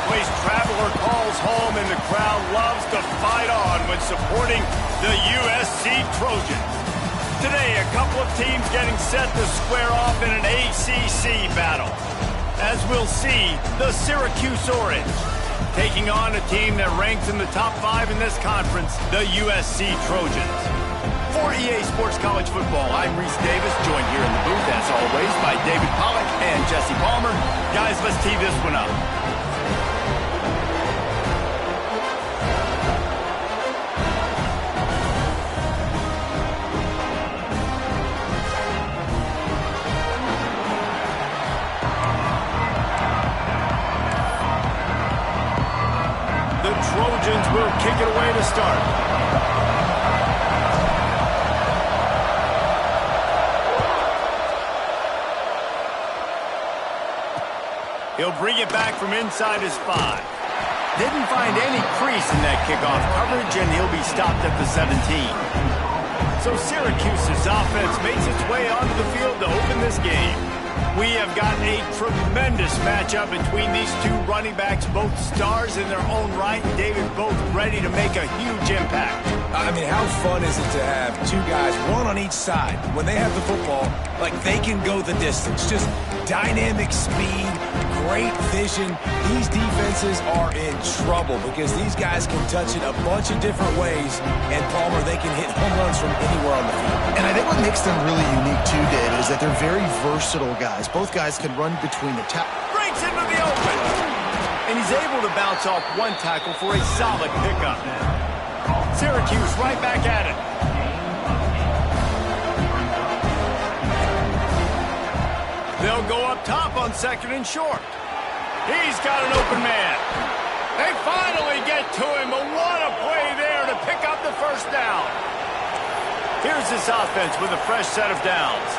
place traveler calls home, and the crowd loves to fight on when supporting the USC Trojans. Today, a couple of teams getting set to square off in an ACC battle. As we'll see, the Syracuse Orange taking on a team that ranks in the top 5 in this conference, the USC Trojans. For EA Sports College Football, I'm Reese Davis, joined here in the booth, as always, by David Pollack and Jesse Palmer. Guys, let's tee this one up. The Trojans will kick it away to start. He'll bring it back from inside his 5. Didn't find any crease in that kickoff coverage, and he'll be stopped at the 17. So Syracuse's offense makes its way onto the field to open this game. We have got a tremendous matchup between these two running backs, both stars in their own right, and David, both ready to make a huge impact. I mean, how fun is it to have two guys, one on each side, when they have the football, like they can go the distance. Just dynamic speed, great vision. These defenses are in trouble because these guys can touch it a bunch of different ways, and Palmer, they can hit home runs from anywhere on the field. And I think what makes them really unique too, David, is that they're very versatile guys. Both guys can run between the breaks into the open, and he's able to bounce off one tackle for a solid pickup. Syracuse right back at it. They'll go up top on 2nd and short. He's got an open man. They finally get to him, but what a play there to pick up the first down. Here's this offense with a fresh set of downs.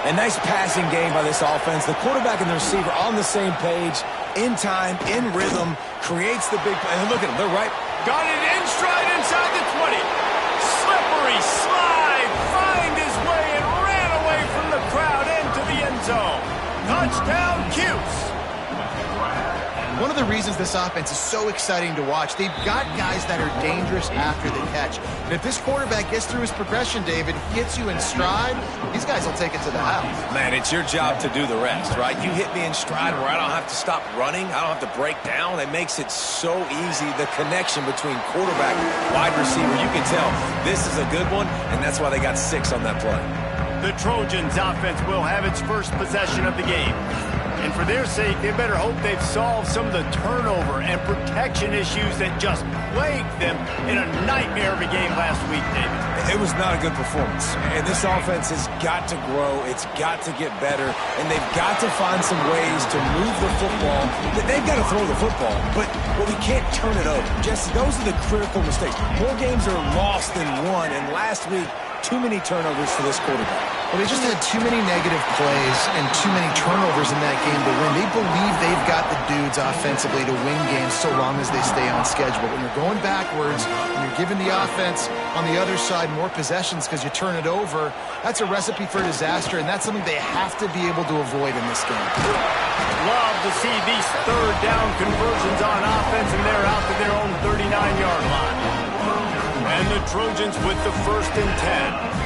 A nice passing game by this offense. The quarterback and the receiver on the same page, in time, in rhythm, creates the big play. And look at them, they're right. Got it in stride inside the 20. Slippery slide, find his way and ran away from the crowd into the end zone. Touchdown, Cuse. One of the reasons this offense is so exciting to watch, they've got guys that are dangerous after the catch. And if this quarterback gets through his progression, David, hits you in stride, these guys will take it to the house. Man, it's your job to do the rest, right? You hit me in stride where I don't have to stop running. I don't have to break down. It makes it so easy, the connection between quarterback, wide receiver. You can tell this is a good one, and that's why they got 6 on that play. The Trojans offense will have its first possession of the game. And for their sake, they better hope they've solved some of the turnover and protection issues that just plagued them in a nightmare of a game last week, David. It was not a good performance. And this offense has got to grow. It's got to get better. And they've got to find some ways to move the football. They've got to throw the football. But we can't turn it over. Jesse, those are the critical mistakes. More games are lost than won. And last week, too many turnovers for this quarterback. Well, they just had too many negative plays and too many turnovers in that game to win. They believe they've got the dudes offensively to win games so long as they stay on schedule. But when you're going backwards, when you're giving the offense on the other side more possessions because you turn it over, that's a recipe for disaster, and that's something they have to be able to avoid in this game. Love to see these 3rd down conversions on offense, and they're out to their own 39-yard line. And the Trojans with the 1st and 10.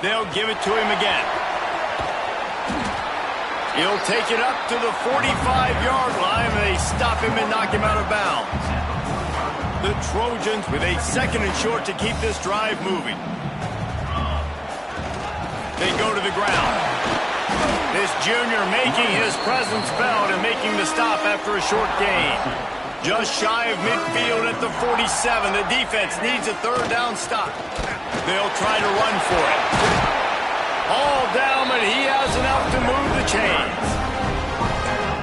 They'll give it to him again. He'll take it up to the 45-yard line, and they stop him and knock him out of bounds. The Trojans with a 2nd and short to keep this drive moving. They go to the ground. This junior making his presence felt and making the stop after a short gain. Just shy of midfield at the 47. The defense needs a 3rd down stop. They'll try to run for it. All down, but he has enough to move the chains.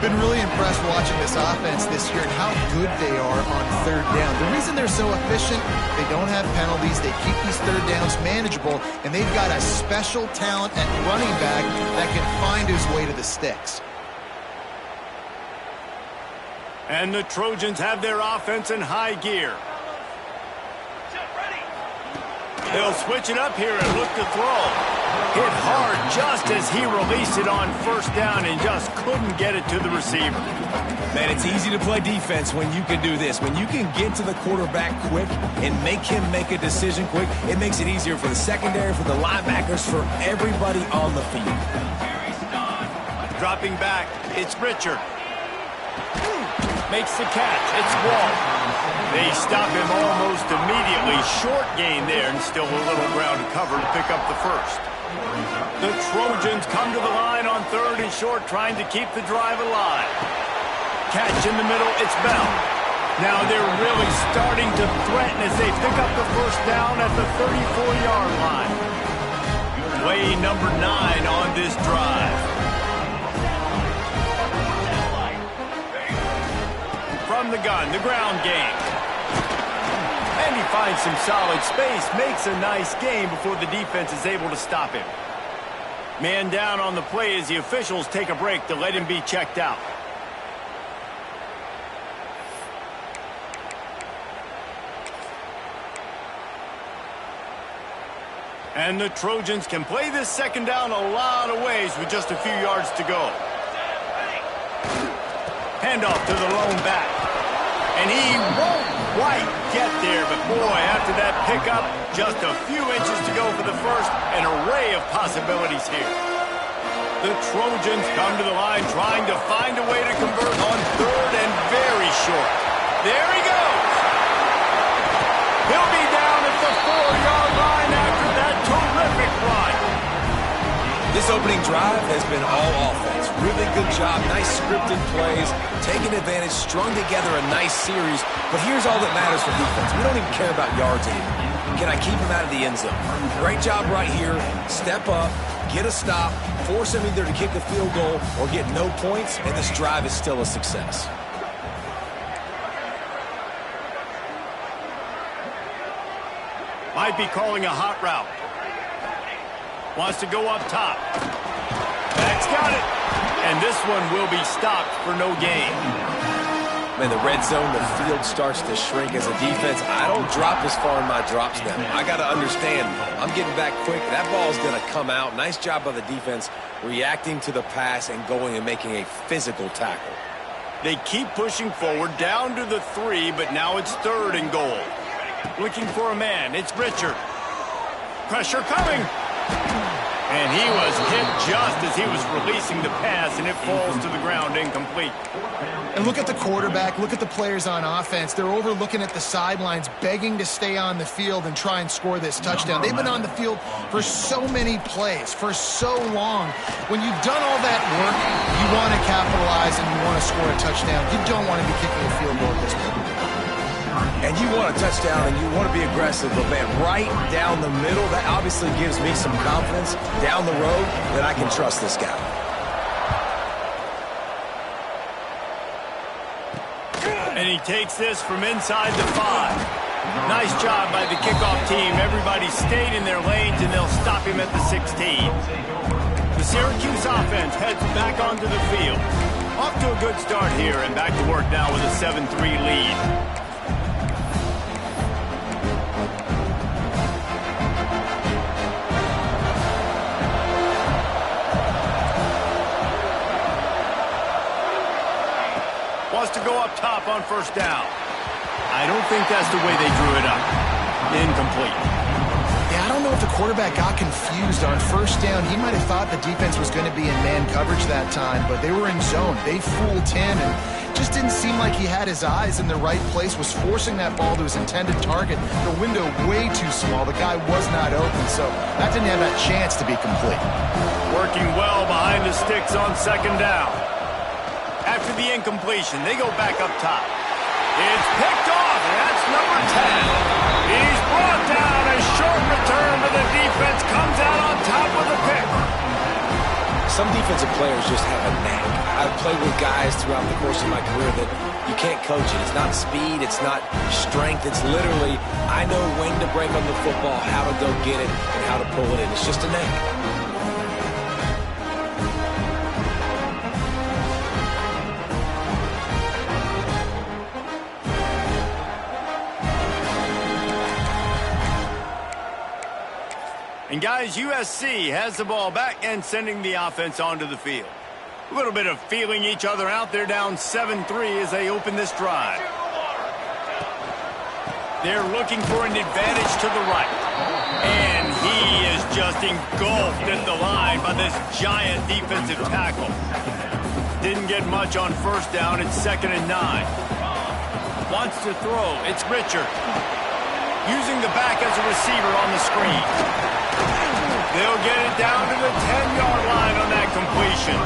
Been really impressed watching this offense this year and how good they are on 3rd down. The reason they're so efficient, they don't have penalties. They keep these 3rd downs manageable, and they've got a special talent at running back that can find his way to the sticks. And the Trojans have their offense in high gear. They'll switch it up here and look to throw. Hit hard just as he released it on first down and just couldn't get it to the receiver. Man, it's easy to play defense when you can do this. When you can get to the quarterback quick and make him make a decision quick, it makes it easier for the secondary, for the linebackers, for everybody on the field. Dropping back, it's Richard. Makes the catch, it's Wall. They stop him almost immediately. Short gain there and still a little ground to cover to pick up the first. The Trojans come to the line on 3rd and short, trying to keep the drive alive. Catch in the middle, it's Bell. Now they're really starting to threaten as they pick up the first down at the 34-yard line. Play number 9 on this drive. From the gun, the ground game. And he finds some solid space, makes a nice game before the defense is able to stop him. Man down on the play as the officials take a break to let him be checked out. And the Trojans can play this second down a lot of ways with just a few yards to go. Handoff to the lone back. And he won't quite get there, but boy, after that pickup, just a few inches to go for the first. An array of possibilities here. The Trojans come to the line trying to find a way to convert on 3rd and very short. There he goes. He'll be down at the 4-yard line after that terrific run. This opening drive has been all offense. Really good job, nice scripted plays, taking advantage, strung together a nice series. But here's all that matters for defense. We don't even care about yards anymore. Can I keep him out of the end zone? Great job right here. Step up, get a stop, force him either to kick a field goal or get no points, and this drive is still a success. Might be calling a hot route. Wants to go up top. That's got it. And this one will be stopped for no gain. Man, the red zone, the field starts to shrink as a defense. I don't drop as far in my drop step. I got to understand, I'm getting back quick. That ball is going to come out. Nice job by the defense reacting to the pass and going and making a physical tackle. They keep pushing forward down to the 3, but now it's 3rd and goal. Looking for a man. It's Richard. Pressure coming. And he was hit just as he was releasing the pass, and it falls to the ground incomplete. And look at the quarterback, look at the players on offense. They're overlooking at the sidelines, begging to stay on the field and try and score this touchdown. They've been on the field for so many plays, for so long. When you've done all that work, you want to capitalize and you want to score a touchdown. You don't want to be kicking a field goal at this point. And you want a touchdown and you want to be aggressive, but man, right down the middle, that obviously gives me some confidence down the road that I can trust this guy. And he takes this from inside the 5. Nice job by the kickoff team. Everybody stayed in their lanes, and they'll stop him at the 16. The Syracuse offense heads back onto the field. Off to a good start here, and back to work now with a 7-3 lead. Wants to go up top on first down. I don't think that's the way they drew it up. Incomplete. Yeah, I don't know if the quarterback got confused on first down. He might have thought the defense was going to be in man coverage that time, but they were in zone. They fooled him and just didn't seem like he had his eyes in the right place, was forcing that ball to his intended target. The window way too small. The guy was not open, so that didn't have that chance to be complete. Working well behind the sticks on second down. After the incompletion, they go back up top. It's picked off, and that's number 10. He's brought down. A short return, but the defense comes out on top of the pick. Some defensive players just have a knack. I've played with guys throughout the course of my career that you can't coach it. It's not speed, it's not strength. It's literally, I know when to break on the football, how to go get it, and how to pull it in. It's just a knack. And guys, USC has the ball back and sending the offense onto the field. A little bit of feeling each other out. They're down 7-3 as they open this drive. They're looking for an advantage to the right. And he is just engulfed at the line by this giant defensive tackle. Didn't get much on first down. It's 2nd and 9. Wants to throw. It's Richard. Using the back as a receiver on the screen. They'll get it down to the 10-yard line on that completion.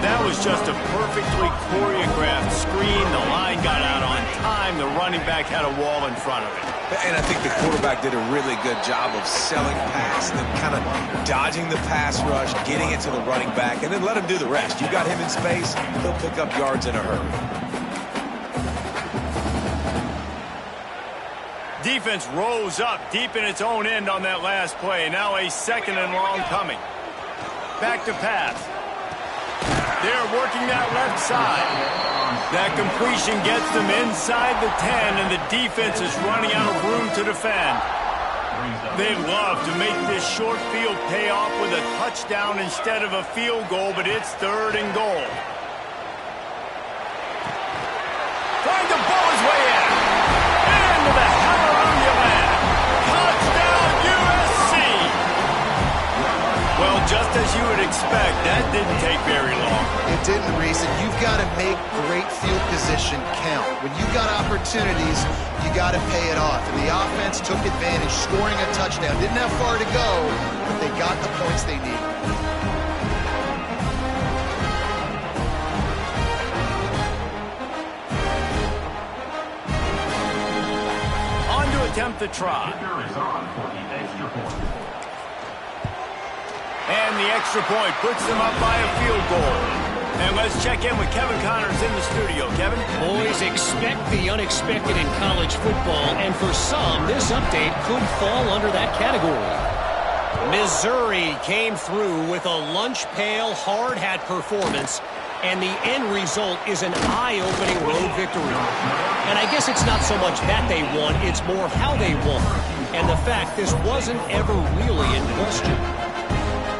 That was just a perfectly choreographed screen. The line got out on time. The running back had a wall in front of it. And I think the quarterback did a really good job of selling past and kind of dodging the pass rush, getting it to the running back, and then let him do the rest. You got him in space, he'll pick up yards in a hurry. Defense rose up deep in its own end on that last play. Now a 2nd and long coming. Back to pass. They're working that left side. That completion gets them inside the 10, and the defense is running out of room to defend. They love to make this short field pay off with a touchdown instead of a field goal, but it's 3rd and goal. Trying to bow his way in. Into the hallelujah land. Touchdown, USC! Well, just as you would expect, that didn't take very long. It didn't, Reese, and you've got to make great field position count. When you've got opportunities, you got to pay it off. And the offense took advantage, scoring a touchdown. Didn't have far to go, but they got the points they needed. On to attempt the try. And the extra point puts them up by a field goal. And let's check in with Kevin Connors in the studio. Kevin? Boys, expect the unexpected in college football, and for some, this update could fall under that category. Missouri came through with a lunch pail hard hat performance, and the end result is an eye-opening road victory. And I guess it's not so much that they won, it's more how they won, and the fact this wasn't ever really in question.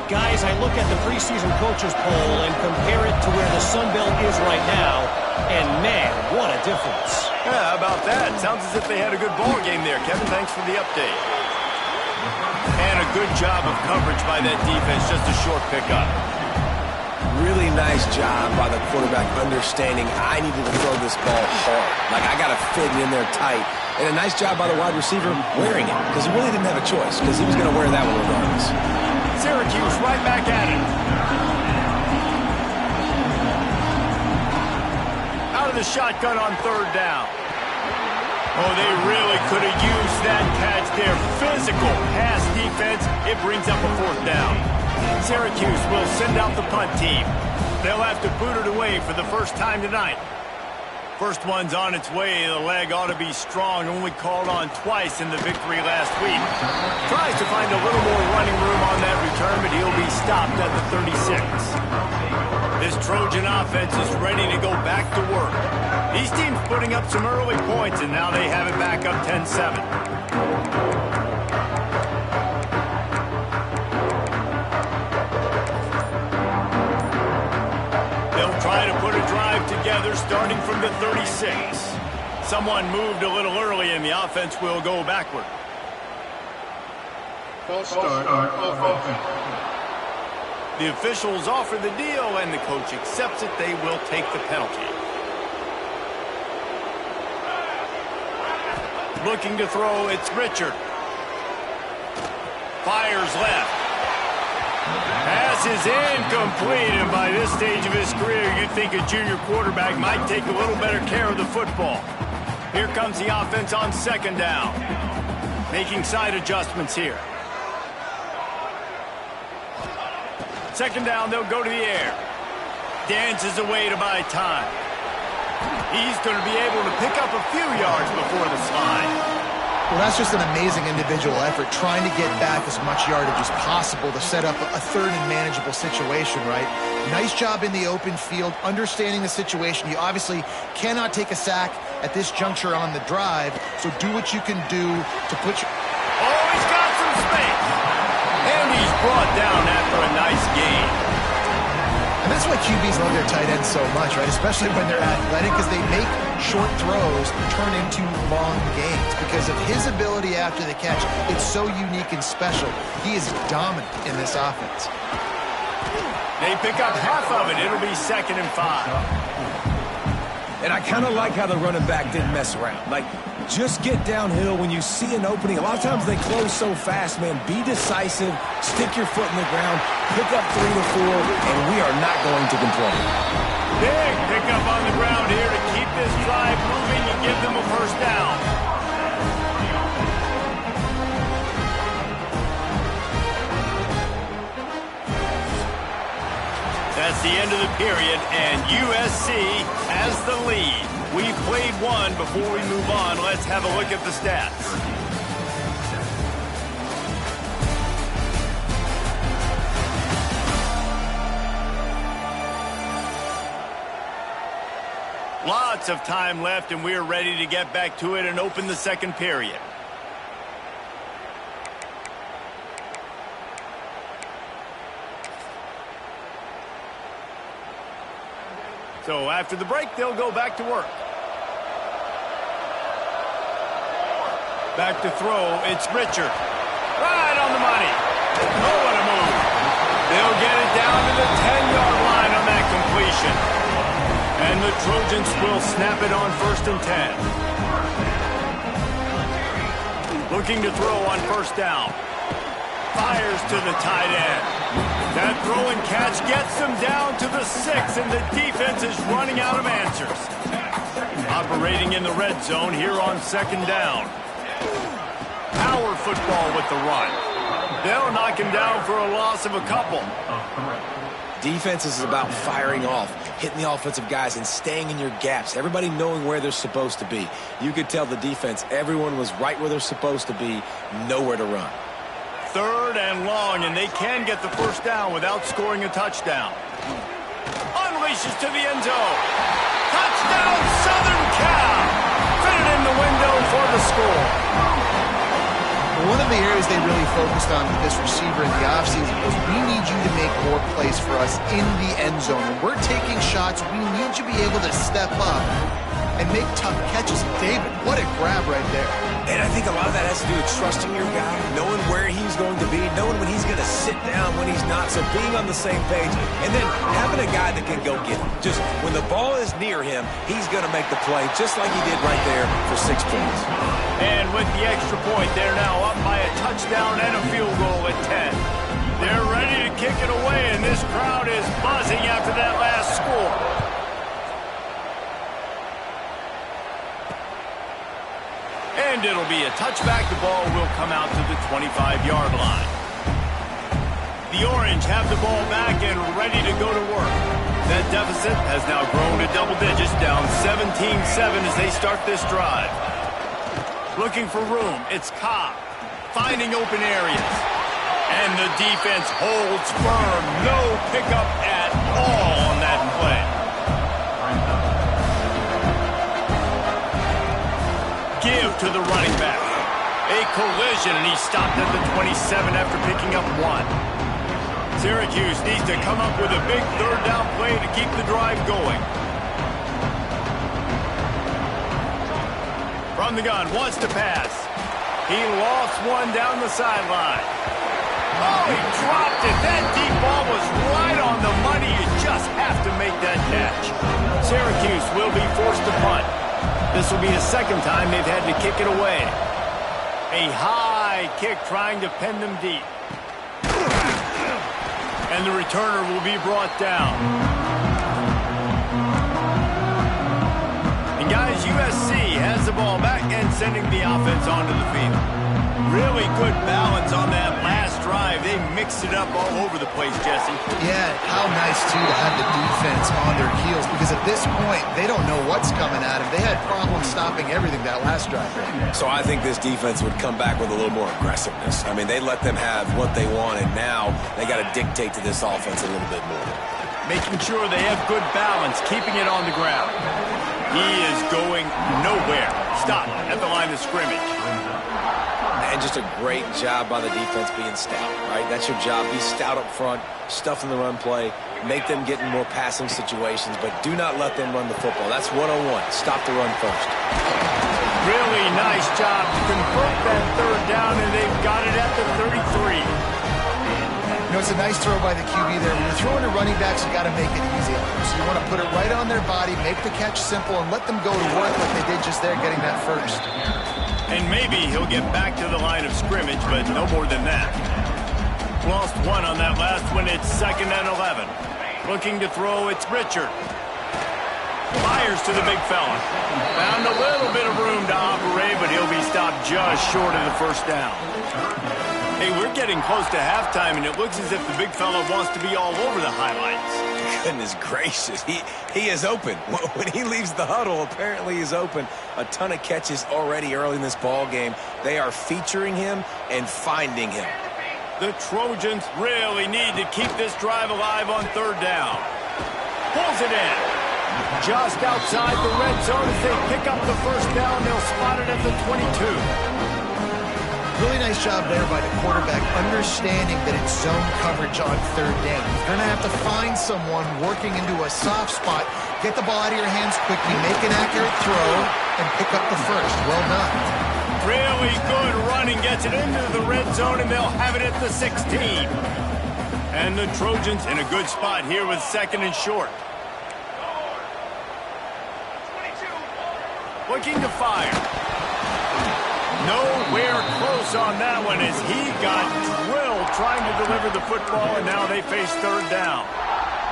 Guys, I look at the preseason coaches poll and compare it to where the Sun Belt is right now, and man, what a difference. Yeah, how about that? Sounds as if they had a good ball game there. Kevin, thanks for the update. And a good job of coverage by that defense, just a short pickup. Really nice job by the quarterback understanding I needed to throw this ball hard. Like, I got to fit it in there tight. And a nice job by the wide receiver wearing it, because he really didn't have a choice, because he was going to wear that one regardless. Syracuse right back at it. Out of the shotgun on 3rd down. Oh, they really could have used that catch there. Physical pass defense. It brings up a 4th down. Syracuse will send out the punt team. They'll have to boot it away for the first time tonight. First one's on its way. The leg ought to be strong. Only called on twice in the victory last week. Tries to find a little more running room on that return, but he'll be stopped at the 36. This Trojan offense is ready to go back to work. These teams putting up some early points, and now they have it back up 10-7. Try to put a drive together starting from the 36. Someone moved a little early and the offense will go backward. False start offense. The officials offer the deal and the coach accepts it. They will take the penalty. Looking to throw, it's Richard. Fires left. Pass is incomplete, and by this stage of his career, you'd think a junior quarterback might take a little better care of the football. Here comes the offense on 2nd down. Making side adjustments here. 2nd down, they'll go to the air. Dances away to buy time. He's going to be able to pick up a few yards before the slide. Well, that's just an amazing individual effort, trying to get back as much yardage as possible to set up a 3rd and manageable situation, right? Nice job in the open field, understanding the situation. You obviously cannot take a sack at this juncture on the drive, so do what you can do to put your... Oh, he's got some brought down after a nice gain. And that's why QBs love their tight ends so much, right? Especially when they're athletic, because they make short throws turn into long gains. Because of his ability after the catch, it's so unique and special. He is dominant in this offense. They pick up half of it. It'll be 2nd and 5. And I kind of like how the running back didn't mess around. Like, just get downhill when you see an opening. A lot of times they close so fast, man. Be decisive, stick your foot in the ground, pick up 3 to 4, and we are not going to complain. Big pickup on the ground here to keep this drive moving and give them a first down. That's the end of the period, and USC has the lead. We've played one. Before we move on, let's have a look at the stats. Lots of time left, and we're ready to get back to it and open the second period. So after the break, they'll go back to work. Back to throw, it's Richard. Right on the money. Oh, what a move. They'll get it down to the 10-yard line on that completion. And the Trojans will snap it on 1st and 10. Looking to throw on 1st down. Fires to the tight end. That throw and catch gets them down to the 6, and the defense is running out of answers. Operating in the red zone here on 2nd down. Power football with the run. They'll knock him down for a loss of a couple. Defense is about firing off, hitting the offensive guys, and staying in your gaps. Everybody knowing where they're supposed to be. You could tell the defense, everyone was right where they're supposed to be, nowhere to run. 3rd and long, and they can get the first down without scoring a touchdown. Unleashes to the end zone. Touchdown, Southern Cal! Fit it in the window for the score. One of the areas they really focused on with this receiver in the offseason was we need you to make more plays for us in the end zone. When we're taking shots, we need you to be able to step up and make tough catches. David, what a grab right there. And I think a lot of that has to do with trusting your guy, knowing where he's going to be, knowing when he's going to sit down, when he's not. So being on the same page, and then having a guy that can go get him. Just when the ball is near him, he's going to make the play, just like he did right there for 6 points. And with the extra point, they're now up by a touchdown and a field goal at 10. They're ready to kick it away, and this crowd is buzzing after that last score. And it'll be a touchback. The ball will come out to the 25-yard line. The Orange have the ball back and ready to go to work. That deficit has now grown to double digits, down 17-7 as they start this drive. Looking for room, it's Cobb. Finding open areas. And the defense holds firm. No pickup at all on that play. Give to the running back. A collision, and he stopped at the 27 after picking up 1. Syracuse needs to come up with a big 3rd down play to keep the drive going. From the gun, wants to pass. He lost one down the sideline. Oh, he dropped it. That deep ball was right on the money. You just have to make that catch. Syracuse will be forced to punt. This will be the 2nd time they've had to kick it away. A high kick trying to pen them deep. And the returner will be brought down. And guys, USC has the ball back and sending the offense onto the field. Really good balance on that last drive. They mixed it up all over the place, Jesse. Yeah, how nice, too, to have the defense on their heels, because at this point, they don't know what's coming at them. They had problems stopping everything that last drive. So I think this defense would come back with a little more aggressiveness. I mean, they let them have what they want, and now they got to dictate to this offense a little bit more. Making sure they have good balance, keeping it on the ground. He is going nowhere. Stop at the line of scrimmage. And just a great job by the defense being stout, right? That's your job. Be stout up front, stuff in the run play, make them get in more passing situations, but do not let them run the football. That's 101. Stop the run first. Really nice job to convert that third down, and they've got it at the 33. You know, it's a nice throw by the QB there. When you're throwing to running backs, you got to make it easy on them. So you want to put it right on their body, make the catch simple, and let them go to work like they did just there, getting that first. And maybe he'll get back to the line of scrimmage, but no more than that. Lost one on that last one. It's 2nd and 11. Looking to throw, it's Richard. Fires to the big fella. Found a little bit of room to operate, but he'll be stopped just short of the first down. Hey, we're getting close to halftime, and it looks as if the big fella wants to be all over the highlights. Goodness gracious, he is open. When he leaves the huddle, apparently he's open. A ton of catches already early in this ball game. They are featuring him and finding him. The Trojans really need to keep this drive alive on 3rd down. Pulls it in. Just outside the red zone as they pick up the first down. They'll spot it at the 22. Really nice job there by the quarterback, understanding that it's zone coverage on 3rd down. You're going to have to find someone working into a soft spot, get the ball out of your hands quickly, make an accurate throw, and pick up the first. Well done. Really good running, gets it into the red zone, and they'll have it at the 16. And the Trojans in a good spot here with 2nd and short. Looking to fire. Nowhere close on that one as he got drilled trying to deliver the football, and now they face 3rd down.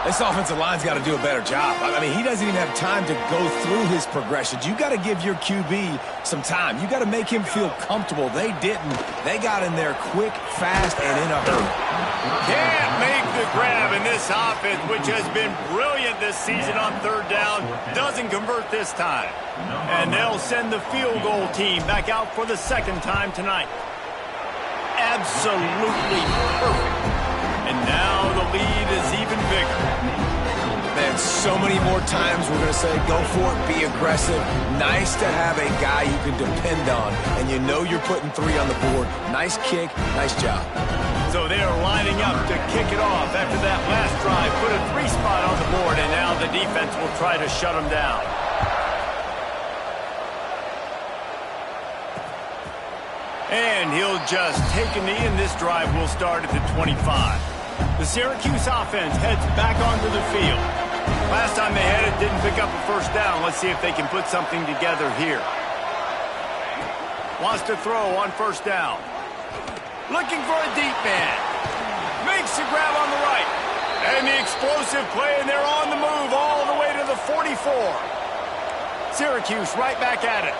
This offensive line's got to do a better job. I mean, he doesn't even have time to go through his progressions. You got to give your QB some time. You got to make him feel comfortable. They didn't. They got in there quick, fast, and in a hurry. Can't make the grab in this offense, which has been brilliant this season on 3rd down. Doesn't convert this time. And they'll send the field goal team back out for the 2nd time tonight. Absolutely perfect. And now the lead is even bigger. Man, so many more times we're going to say, go for it, be aggressive. Nice to have a guy you can depend on, and you know you're putting 3 on the board. Nice kick, nice job. So they are lining up to kick it off after that last drive. Put a 3 spot on the board, and now the defense will try to shut them down. And he'll just take a knee, and this drive will start at the 25. The Syracuse offense heads back onto the field. Last time they had it, didn't pick up a first down. Let's see if they can put something together here. Wants to throw on 1st down. Looking for a deep man. Makes the grab on the right. And the explosive play, and they're on the move all the way to the 44. Syracuse right back at it.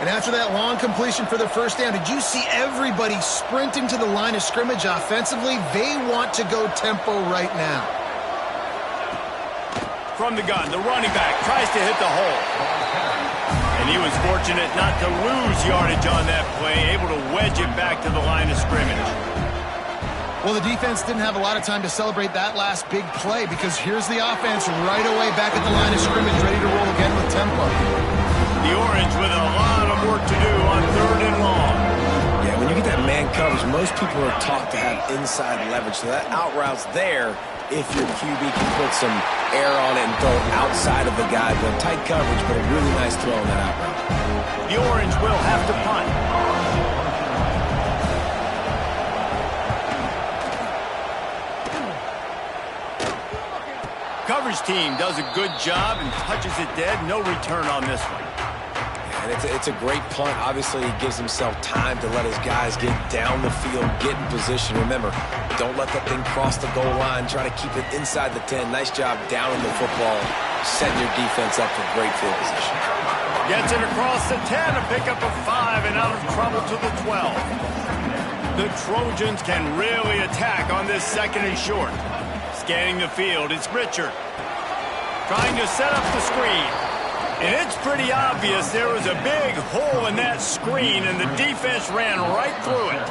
And after that long completion for the first down, did you see everybody sprinting to the line of scrimmage offensively? They want to go tempo right now. From the gun, the running back tries to hit the hole. And he was fortunate not to lose yardage on that play, able to wedge it back to the line of scrimmage. Well, the defense didn't have a lot of time to celebrate that last big play because here's the offense right away back at the line of scrimmage, ready to roll again with tempo. The Orange with a lot of work to do on 3rd and long. Yeah, when you get that man coverage, most people are taught to have inside leverage. So that out route's there if your QB can put some air on it and throw outside of the guy. But tight coverage, but a really nice throw on that out route. The Orange will have to punt. Coverage team does a good job and touches it dead. No return on this one. And it's a great punt. Obviously, he gives himself time to let his guys get down the field, get in position. Remember, don't let that thing cross the goal line. Try to keep it inside the 10. Nice job down in the football, setting your defense up for great field position. Gets it across the 10 to pick up a 5 and out of trouble to the 12. The Trojans can really attack on this 2nd and short. Scanning the field, it's Richard. Trying to set up the screen. And it's pretty obvious there was a big hole in that screen, and the defense ran right through it.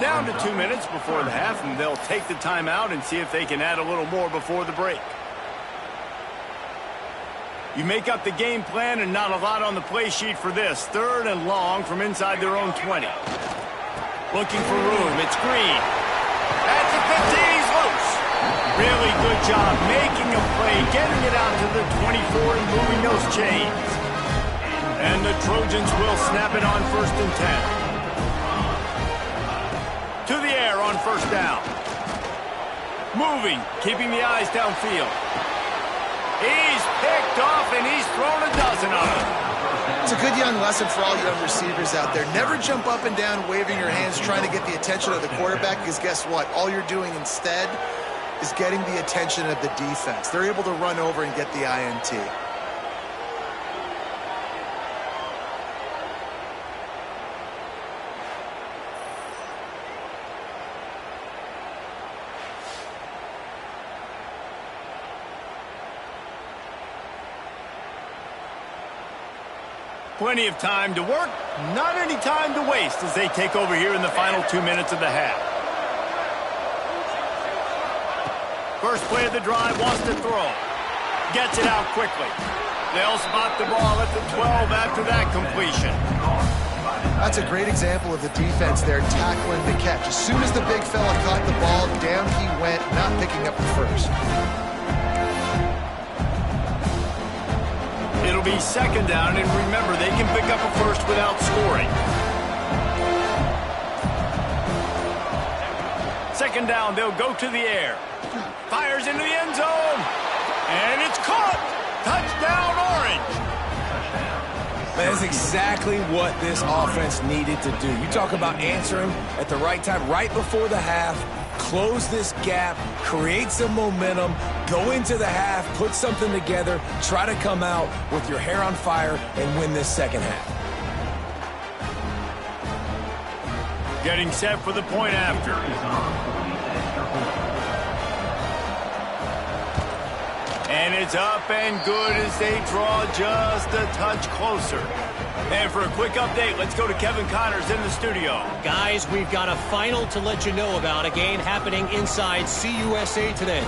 Down to 2 minutes before the half, and they'll take the timeout and see if they can add a little more before the break. You make up the game plan and not a lot on the play sheet for this. 3rd and long from inside their own 20. Looking for room. It's Green. At the 15, he's loose. Really good job making a play, getting it out to the 24 and moving those chains. And the Trojans will snap it on 1st and 10. To the air on 1st down. Moving, keeping the eyes downfield. He's picked off and he's thrown a dozen on it. It's a good young lesson for all young receivers out there. Never jump up and down waving your hands trying to get the attention of the quarterback, because guess what? All you're doing instead is getting the attention of the defense. They're able to run over and get the INT. Plenty of time to work, not any time to waste as they take over here in the final 2 minutes of the half. First play of the drive, wants to throw. Gets it out quickly. They'll spot the ball at the 12 after that completion. That's a great example of the defense there tackling the catch. As soon as the big fella caught the ball, down he went, not picking up the first. It'll be 2nd down, and remember, they can pick up a first without scoring. 2nd down, they'll go to the air. Fires into the end zone, and it's caught. Touchdown, Orange. That's exactly what this offense needed to do. You talk about answering at the right time, right before the half. Close this gap, create some momentum, go into the half, put something together, try to come out with your hair on fire and win this 2nd half. Getting set for the point after. And it's up and good as they draw just a touch closer. And for a quick update, let's go to Kevin Connors in the studio. Guys, we've got a final to let you know about, a game happening inside CUSA today.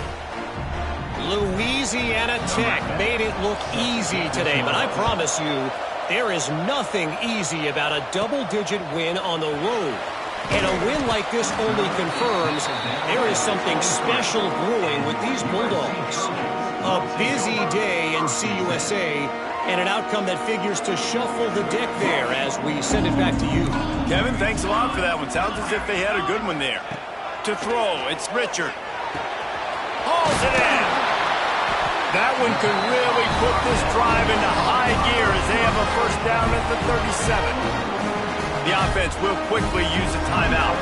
Louisiana Tech made it look easy today, but I promise you, there is nothing easy about a double-digit win on the road. And a win like this only confirms there is something special brewing with these Bulldogs. A busy day in CUSA, and an outcome that figures to shuffle the deck there as we send it back to you. Kevin, thanks a lot for that one. Sounds as if they had a good one there. To throw, it's Richard. Hauls it in. That one could really put this drive into high gear as they have a 1st down at the 37. The offense will quickly use a timeout.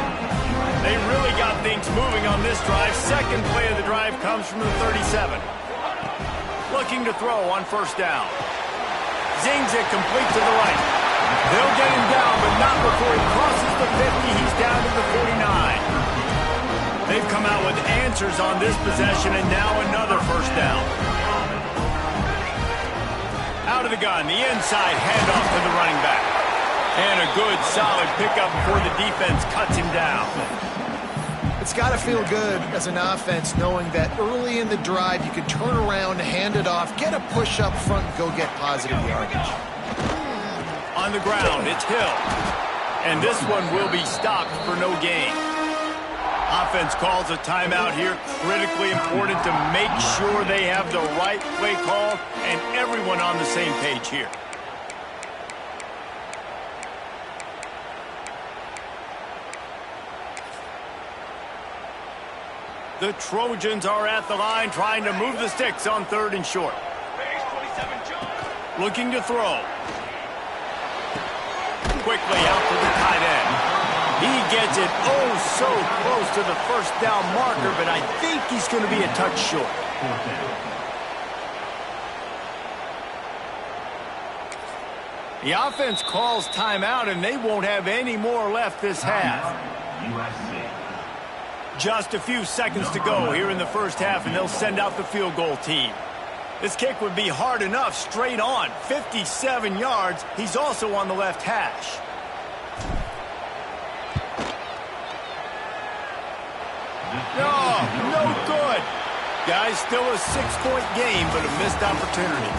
They really got things moving on this drive. 2nd play of the drive comes from the 37. Looking to throw on 1st down. Zings it complete to the right. They'll get him down, but not before he crosses the 50. He's down to the 49. They've come out with answers on this possession, and now another 1st down. Out of the gun, the inside handoff to the running back. And a good, solid pickup before the defense cuts him down. It's got to feel good as an offense knowing that early in the drive you can turn around, hand it off, get a push up front, and go get positive yardage. On the ground, it's Hill. And this one will be stopped for no gain. Offense calls a timeout here. Critically important to make sure they have the right play call and everyone on the same page here. The Trojans are at the line trying to move the sticks on 3rd and short. Looking to throw. Quickly out to the tight end. He gets it so close to the 1st down marker, but I think he's going to be a touch short. The offense calls timeout, and they won't have any more left this half. Just a few seconds to go here in the 1st half, and they'll send out the field goal team. This kick would be hard enough, straight on. 57 yards. He's also on the left hash. No good. Guys, still a 6-point game, but a missed opportunity.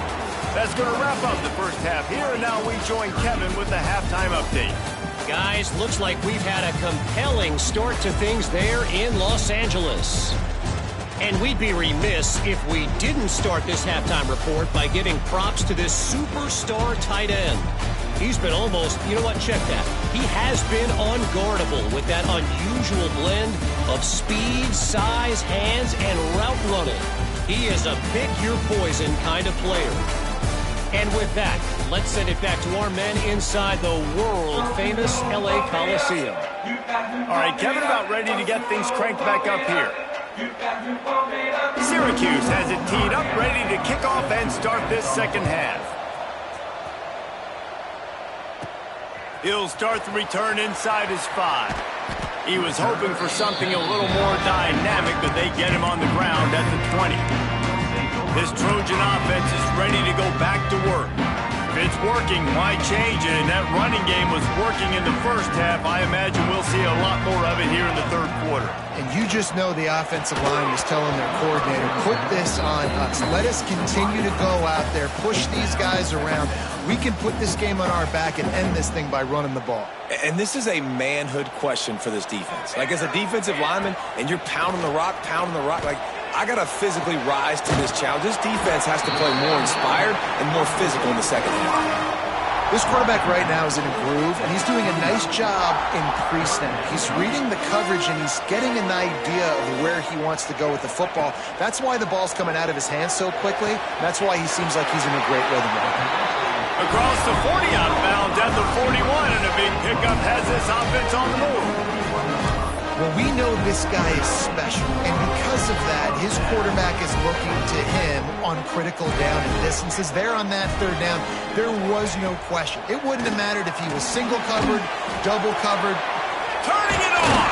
That's going to wrap up the first half here, and now we join Kevin with the halftime update. Guys, looks like we've had a compelling start to things there in Los Angeles. And we'd be remiss if we didn't start this halftime report by giving props to this superstar tight end. He's been almost, you know what, check that. He has been unguardable with that unusual blend of speed, size, hands, and route running. He is a pick-your-poison kind of player. And with that, let's send it back to our men inside the world-famous LA Coliseum. All right, Kevin, about ready to get things cranked back up here. Syracuse has it teed up, ready to kick off and start this second half. He'll start the return inside his 5. He was hoping for something a little more dynamic, but they get him on the ground at the 20. This Trojan offense is ready to go back to work. If it's working, why change it? And that running game was working in the first half. I imagine we'll see a lot more of it here in the third quarter. And you just know the offensive line was telling their coordinator, put this on us. Let us continue to go out there, push these guys around. We can put this game on our back and end this thing by running the ball. And this is a manhood question for this defense. Like, as a defensive lineman, and you're pounding the rock, like, I got to physically rise to this challenge. This defense has to play more inspired and more physical in the second half. This quarterback right now is in a groove, and he's doing a nice job in pre-snap. He's reading the coverage, and he's getting an idea of where he wants to go with the football. That's why the ball's coming out of his hands so quickly. That's why he seems like he's in a great rhythm right now. Across the 40 out of bounds at the 41, and a big pickup has this offense on the move. Well, we know this guy is special, and because of that, his quarterback is looking to him on critical down and distances. There on that third down, there was no question. It wouldn't have mattered if he was single covered, double covered. Turning it on!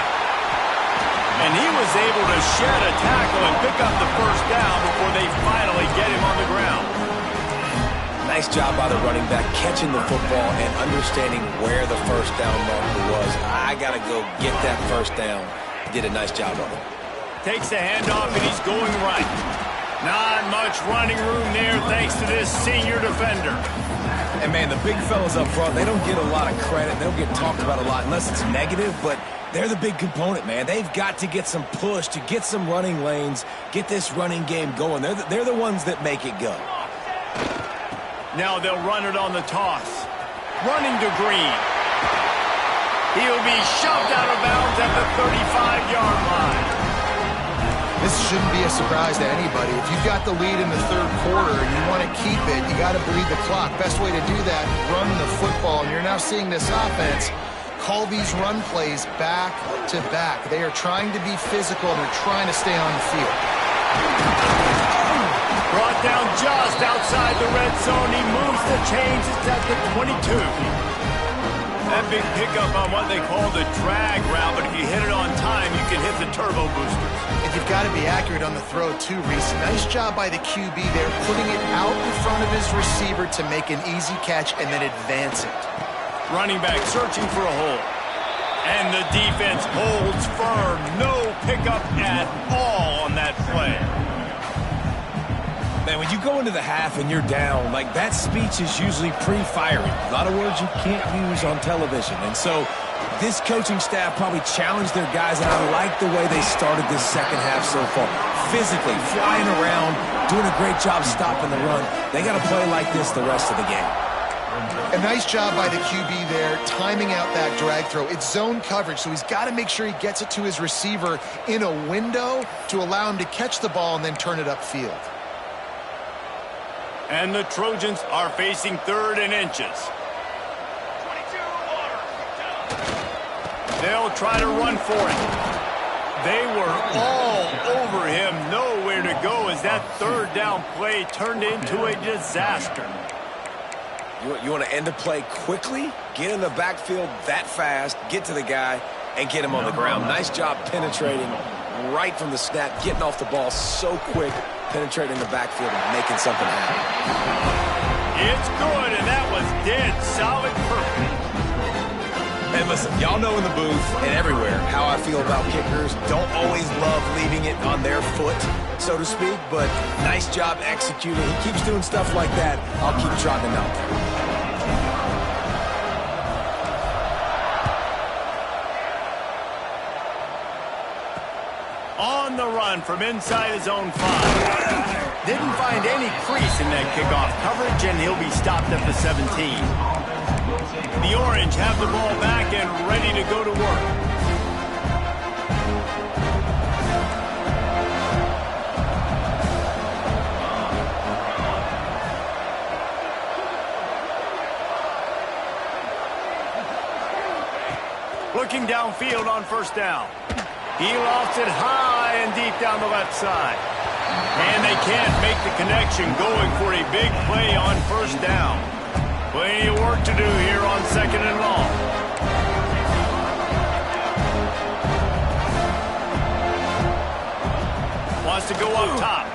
And he was able to shed a tackle and pick up the first down before they finally get him on the ground. Nice job by the running back, catching the football and understanding where the first down marker was. I got to go get that first down. He did a nice job of it. Takes the handoff, and he's going right. Not much running room there thanks to this senior defender. And, man, the big fellas up front, they don't get a lot of credit. They don't get talked about a lot unless it's negative, but they're the big component, man. They've got to get some push, to get some running lanes, get this running game going. They're the ones that make it go. Now they'll run it on the toss. Running to Green. He'll be shoved out of bounds at the 35-yard line. This shouldn't be a surprise to anybody. If you've got the lead in the third quarter and you want to keep it, you got to bleed the clock. Best way to do that, run the football. And you're now seeing this offense call these run plays back to back. They are trying to be physical, and they're trying to stay on the field. Brought down just outside the red zone. He moves the chains. It's at the 22. That big pickup on what they call the drag route, but if you hit it on time, you can hit the turbo boosters. And you've got to be accurate on the throw, too, Reese. Nice job by the QB there, putting it out in front of his receiver to make an easy catch and then advance it. Running back searching for a hole. And the defense holds firm. No pickup at all on that play. Man, when you go into the half and you're down, like, that speech is usually pre-firing. A lot of words you can't use on television. And so this coaching staff probably challenged their guys, and I like the way they started this second half so far. Physically, flying around, doing a great job stopping the run. They got to play like this the rest of the game. A nice job by the QB there, timing out that drag throw. It's zone coverage, so he's got to make sure he gets it to his receiver in a window to allow him to catch the ball and then turn it upfield. And the Trojans are facing 3rd and inches. They'll try to run for it. They were all over him, nowhere to go as that 3rd down play turned into a disaster. You want to end the play quickly, get in the backfield that fast, get to the guy, and get him on the ground. Nice job penetrating right from the snap, getting off the ball so quick, penetrating the backfield and making something happen. It's good, and that was dead solid perfect. And Listen, y'all know in the booth and everywhere how I feel about kickers. Don't always love leaving it on their foot, so to speak, but nice job executing. He keeps doing stuff like that. I'll keep trotting him out there. On the run from inside his own 5. Didn't find any crease in that kickoff coverage, and he'll be stopped at the 17. The Orange have the ball back and ready to go to work. Looking downfield on first down. He lost it high and deep down the left side. And they can't make the connection, going for a big play on first down. Plenty of work to do here on second and long. Wants to go up top.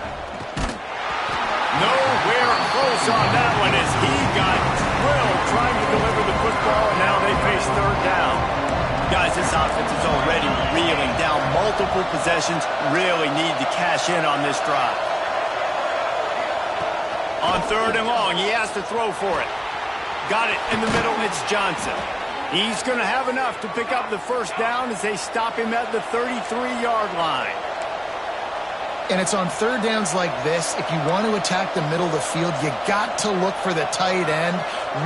Nowhere close on that one as he got drilled trying to deliver the football, and now they face third down. Guys, this offense is already reeling down multiple possessions. Really need to cash in on this drive. On third and long, he has to throw for it. Got it in the middle, it's Johnson. He's going to have enough to pick up the first down as they stop him at the 33-yard line. And it's on third downs like this, if you want to attack the middle of the field, you got to look for the tight end.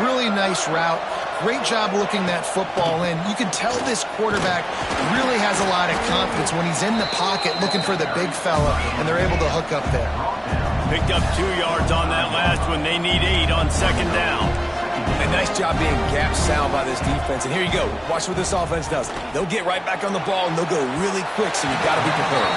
Really nice route. Great job looking that football in. You can tell this quarterback really has a lot of confidence when he's in the pocket looking for the big fella, and they're able to hook up there. Picked up 2 yards on that last one. They need 8 on second down. A nice job being gap sound by this defense. And here you go. Watch what this offense does. They'll get right back on the ball, and they'll go really quick, so you got to be prepared.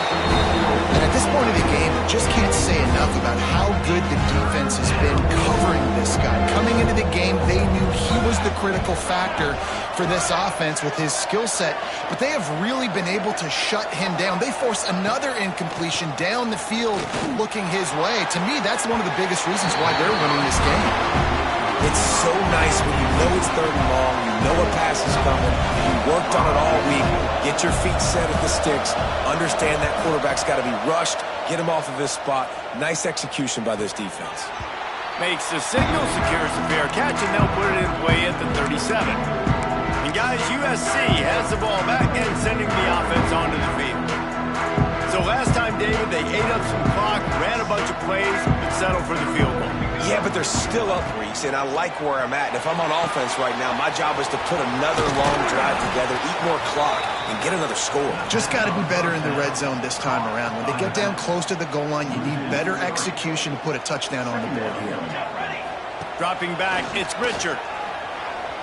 And at this point of the game, just can't say enough about how good the defense has been covering this guy. Coming into the game, they knew he was the critical factor for this offense with his skill set, but they have really been able to shut him down. They force another incompletion down the field looking his way. To me, that's one of the biggest reasons why they're winning this game. It's so nice when you know it's third and long, you know a pass is coming, you worked on it all week, get your feet set at the sticks, understand that quarterback's got to be rushed, get him off of his spot. Nice execution by this defense. Makes the signal, secures the fair catch, and they'll put it in play at the 37. And guys, USC has the ball back and sending the offense onto the field. So last time, David, they ate up some clock, ran a bunch of plays, but settled for the field goal. Yeah, but they're still up, Reese, and I like where I'm at. And if I'm on offense right now, my job is to put another long drive together, eat more clock, and get another score. Just got to be better in the red zone this time around. When they get down close to the goal line, you need better execution to put a touchdown on the board here. Dropping back, it's Richard.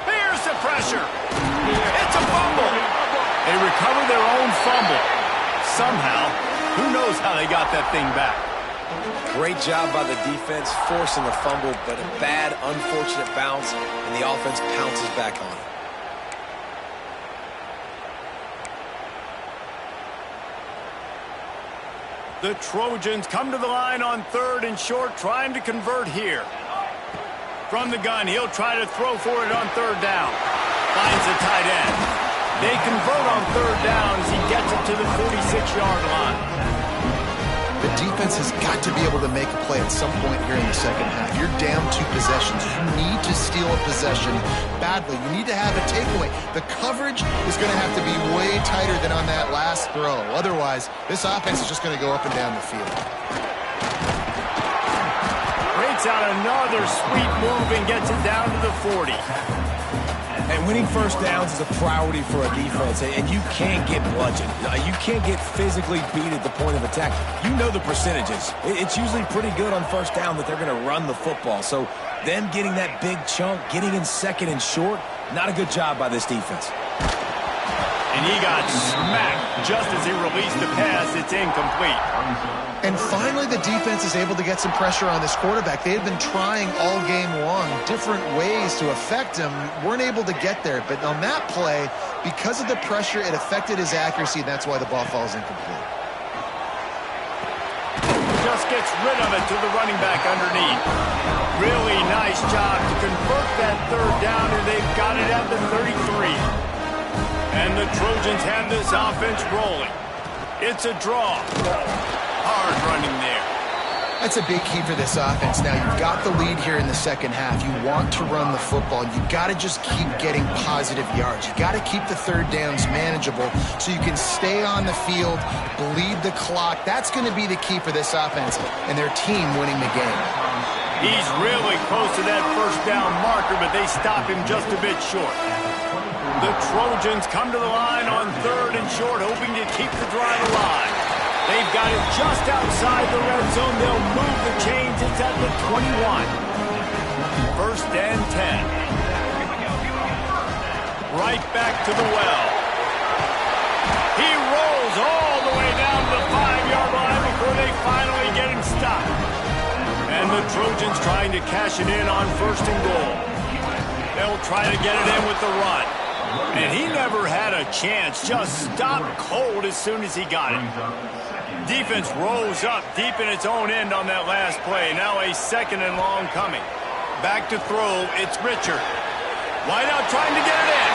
Here's the pressure. It's a fumble. They recover their own fumble. Somehow, who knows how they got that thing back. Great job by the defense forcing a fumble, but a bad, unfortunate bounce, and the offense pounces back on it. The Trojans come to the line on third and short, trying to convert here. From the gun, he'll try to throw for it on third down. Finds a tight end. They convert on third down as he gets it to the 46-yard line. The defense has got to be able to make a play at some point here in the second half. You're down 2 possessions. You need to steal a possession badly. You need to have a takeaway. The coverage is going to have to be way tighter than on that last throw. Otherwise, this offense is just going to go up and down the field. Breaks out another sweet move and gets it down to the 40. And winning first downs is a priority for a defense, and you can't get bludgeoned. You can't get physically beat at the point of attack. You know the percentages. It's usually pretty good on first down that they're going to run the football. So them getting that big chunk, getting in second and short, not a good job by this defense. And he got smacked just as he released the pass. It's incomplete. And finally, the defense is able to get some pressure on this quarterback. They had been trying all game long different ways to affect him. Weren't able to get there. But on that play, because of the pressure, it affected his accuracy, and that's why the ball falls incomplete. Just gets rid of it to the running back underneath. Really nice job to convert that third down, and they've got it at the 33. The Trojans have this offense rolling. It's a draw. Hard running there. That's a big key for this offense. Now, you've got the lead here in the second half. You want to run the football. You've got to just keep getting positive yards. You've got to keep the third downs manageable so you can stay on the field, bleed the clock. That's going to be the key for this offense and their team winning the game. He's really close to that first down marker, but they stop him just a bit short. The Trojans come to the line on 3rd and short, hoping to keep the drive alive. They've got it just outside the red zone. They'll move the chains. It's at the 21. 1st and 10. Right back to the well. He rolls all the way down to the 5-yard line before they finally get him stopped. And the Trojans trying to cash it in on 1st and goal. They'll try to get it in with the run. And he never had a chance. Just stopped cold as soon as he got it. Defense rolls up deep in its own end on that last play. Now a 2nd and long coming. Back to throw, it's Richard. Wide out trying to get it in.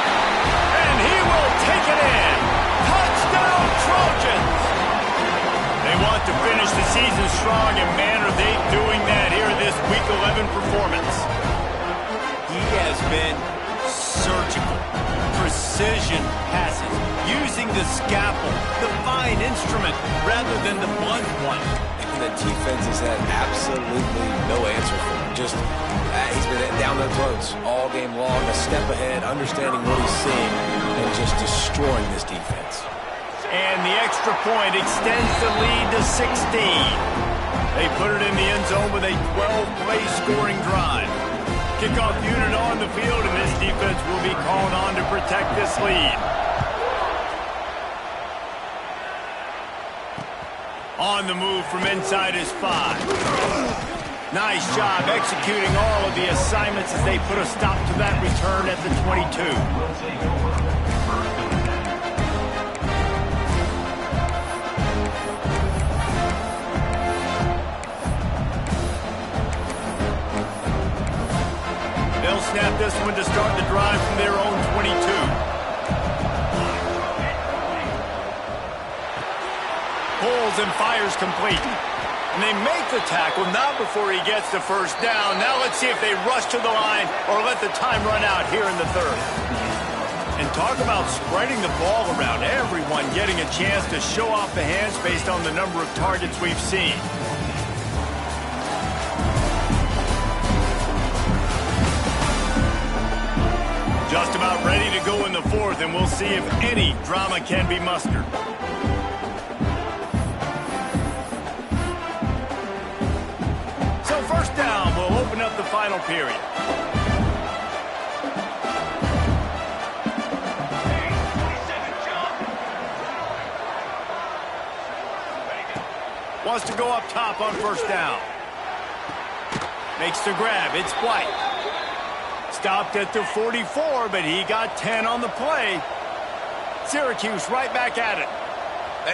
And he will take it in. Touchdown Trojans! They want to finish the season strong, and man, are they doing that here in this Week 11 performance. He has been surgical. Precision passes, using the scalpel, the fine instrument, rather than the blunt one. And the defense has had absolutely no answer for him. Just, he's been down their throats all game long, a step ahead, understanding what he's seeing, and just destroying this defense. And the extra point extends the lead to 16. They put it in the end zone with a 12-play scoring drive. Kickoff unit on the field, and this defense will be called on to protect this lead. On the move from inside his 5. Nice job executing all of the assignments as they put a stop to that return at the 22. They'll snap this one to start the drive from their own 22. Pulls and fires complete. And they make the tackle, not before he gets the first down. Now let's see if they rush to the line or let the time run out here in the 3rd. And talk about spreading the ball around. Everyone getting a chance to show off the hands based on the number of targets we've seen. Just about ready to go in the 4th, and we'll see if any drama can be mustered. So 1st down will open up the final period. Wants to go up top on 1st down. Makes the grab. It's White. Stopped at the 44, but he got 10 on the play. Syracuse right back at it.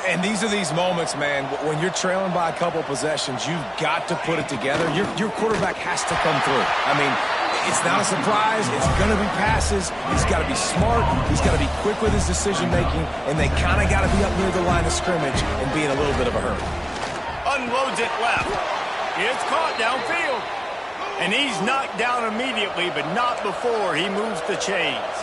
And these are these moments, man, when you're trailing by a couple possessions, you've got to put it together. Your quarterback has to come through. I mean, it's not a surprise. It's going to be passes. He's got to be smart. He's got to be quick with his decision-making, and they kind of got to be up near the line of scrimmage and be in a little bit of a hurry. Unloads it left. It's caught downfield. And he's knocked down immediately, but not before he moves the chains.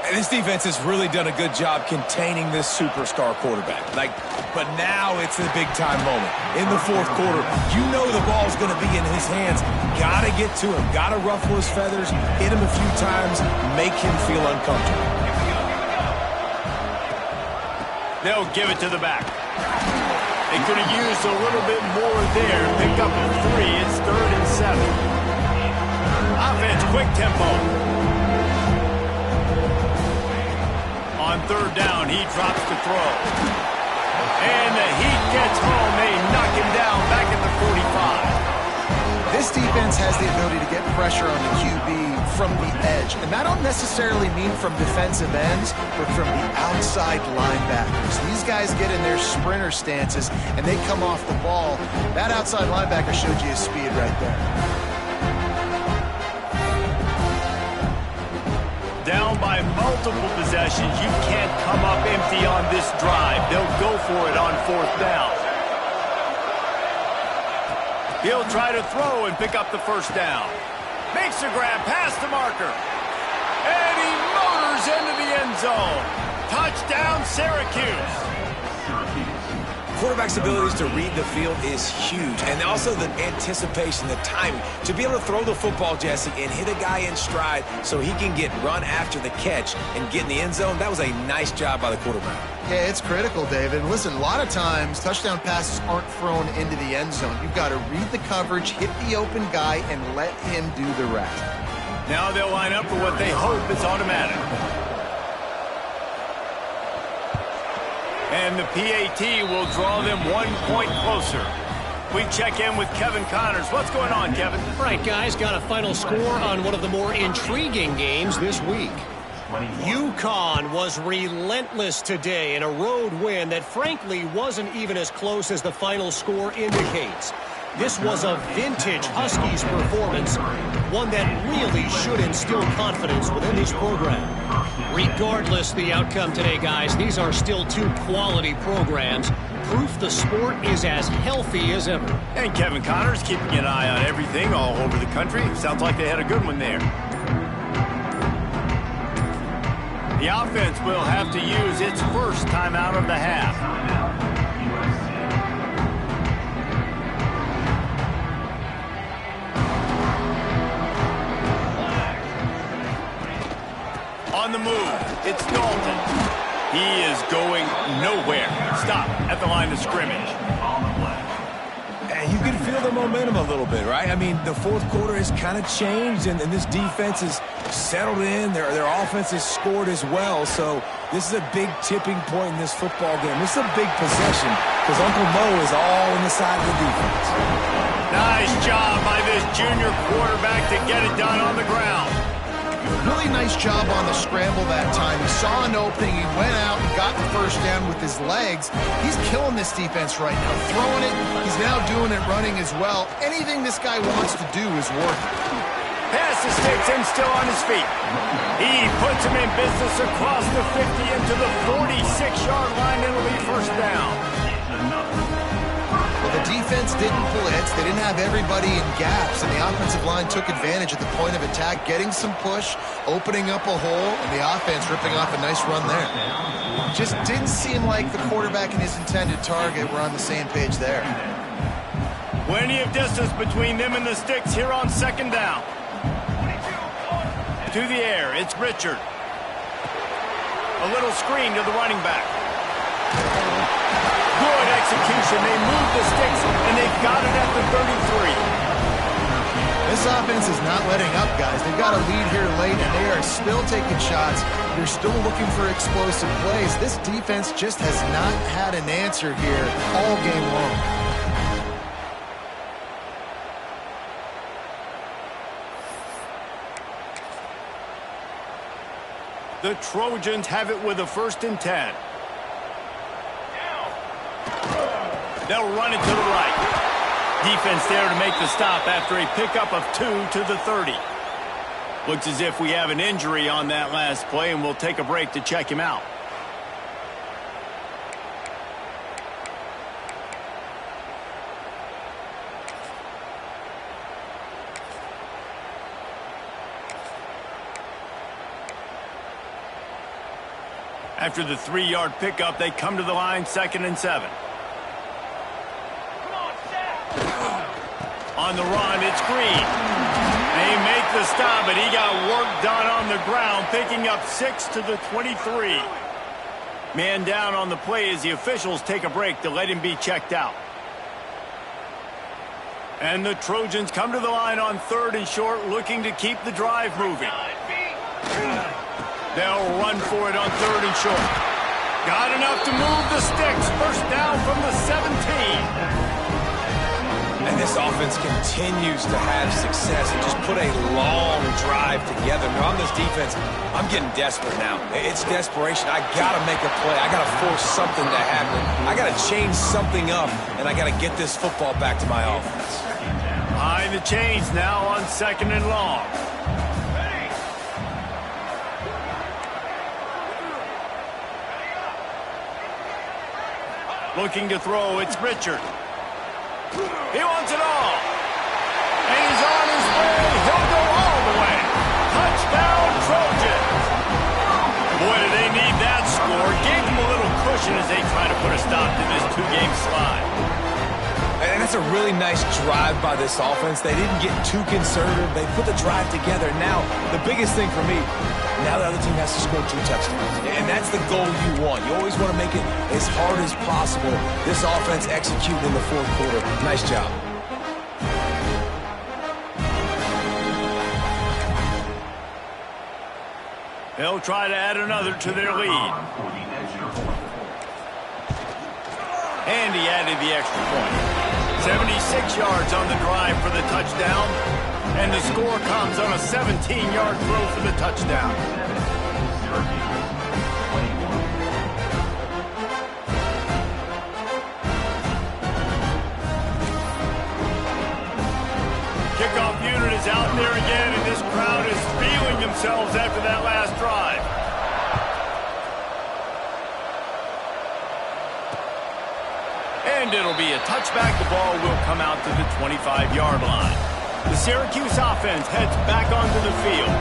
And this defense has really done a good job containing this superstar quarterback. But now it's a big-time moment. In the 4th quarter, you know the ball's going to be in his hands. Got to get to him. Got to ruffle his feathers, hit him a few times, make him feel uncomfortable. They'll give it to the back. They could have used a little bit more there. Pick up a 3. It's 3rd and 7. Offense, quick tempo. On 3rd down, he drops the throw. And the Heat gets home. They knock him down back at the 45. This defense has the ability to get pressure on the QB from the edge. And that don't necessarily mean from defensive ends, but from the outside linebackers. These guys get in their sprinter stances, and they come off the ball. That outside linebacker showed you his speed right there. Down by multiple multiple possessions. You can't come up empty on this drive. They'll go for it on 4th down. He'll try to throw and pick up the 1st down. Makes a grab past the marker. And he motors into the end zone. Touchdown, Syracuse. Quarterback's abilities to read the field is huge, and also the anticipation, the timing. To be able to throw the football, Jesse, and hit a guy in stride so he can get run after the catch and get in the end zone, that was a nice job by the quarterback. Yeah, it's critical, David. Listen, a lot of times touchdown passes aren't thrown into the end zone. You've got to read the coverage, hit the open guy, and let him do the rest. Now they'll line up for what they hope is automatic. And the PAT will draw them 1 point closer. We check in with Kevin Connors. What's going on, Kevin? All right, guys, got a final score on one of the more intriguing games this week. UConn was relentless today in a road win that frankly wasn't even as close as the final score indicates. This was a vintage Huskies performance, one that really should instill confidence within this program. Regardless the outcome today, guys, these are still 2 quality programs. Proof the sport is as healthy as ever. And Kevin Connors keeping an eye on everything all over the country. Sounds like they had a good one there. The offense will have to use its first timeout of the half. On the move, it's Dalton. He is going nowhere. Stop at the line of scrimmage. And you can feel the momentum a little bit, right? I mean, the 4th quarter has kind of changed, and this defense is settled in. Their offense has scored as well, so this is a big tipping point in this football game. This is a big possession because Uncle Mo is all on the side of the defense. Nice job by this junior quarterback to get it done on the ground. Really nice job on the scramble that time. He saw an opening, he went out and got the 1st down with his legs. He's killing this defense right now, throwing it. He's now doing it running as well. Anything this guy wants to do is working. Pass to sticks him still on his feet. He puts him in business across the 50 into the 46-yard line. It'll be 1st down. Well, the defense didn't blitz. They didn't have everybody in gaps, and the offensive line took advantage at the point of attack, getting some push, opening up a hole, and the offense ripping off a nice run there. Just didn't seem like the quarterback and his intended target were on the same page there. Plenty of distance between them and the sticks here on 2nd down. To the air, it's Richard. A little screen to the running back. Good execution. They move the sticks, and they've got it at the 33. This offense is not letting up, guys. They've got a lead here late, and they are still taking shots. They're still looking for explosive plays. This defense just has not had an answer here all game long. The Trojans have it with a 1st and 10. They'll run it to the right. Defense there to make the stop after a pickup of 2 to the 30. Looks as if we have an injury on that last play, and we'll take a break to check him out. After the 3-yard pickup, they come to the line 2nd and 7. On the run, it's Green. They make the stop, but he got work done on the ground, picking up 6 to the 23. Man down on the play as the officials take a break to let him be checked out. And the Trojans come to the line on 3rd and short, looking to keep the drive moving. They'll run for it on 3rd and short. Got enough to move the sticks. 1st down from the 17. And this offense continues to have success and just put a long drive together. Now, on this defense, I'm getting desperate now. It's desperation. I got to make a play. I got to force something to happen. I got to change something up, and I got to get this football back to my offense. Behind the chains now on 2nd and long. Looking to throw, it's Richard. He wants it all. And he's on his way. He'll go all the way. Touchdown, Trojans. Boy, do they need that score. Gave them a little cushion as they try to put a stop to this two-game slide. And that's a really nice drive by this offense. They didn't get too conservative. They put the drive together. Now, the biggest thing for me, now the other team has to score 2 touchdowns. And that's the goal you want. You always want to make it as hard as possible. This offense executed in the fourth quarter. Nice job. They'll try to add another to their lead. And he added the extra point. 76 yards on the drive for the touchdown. And the score comes on a 17-yard throw for the touchdown. Kickoff unit is out there again, and this crowd is feeling themselves after that last drive. And it'll be a touchback. The ball will come out to the 25-yard line. The Syracuse offense heads back onto the field.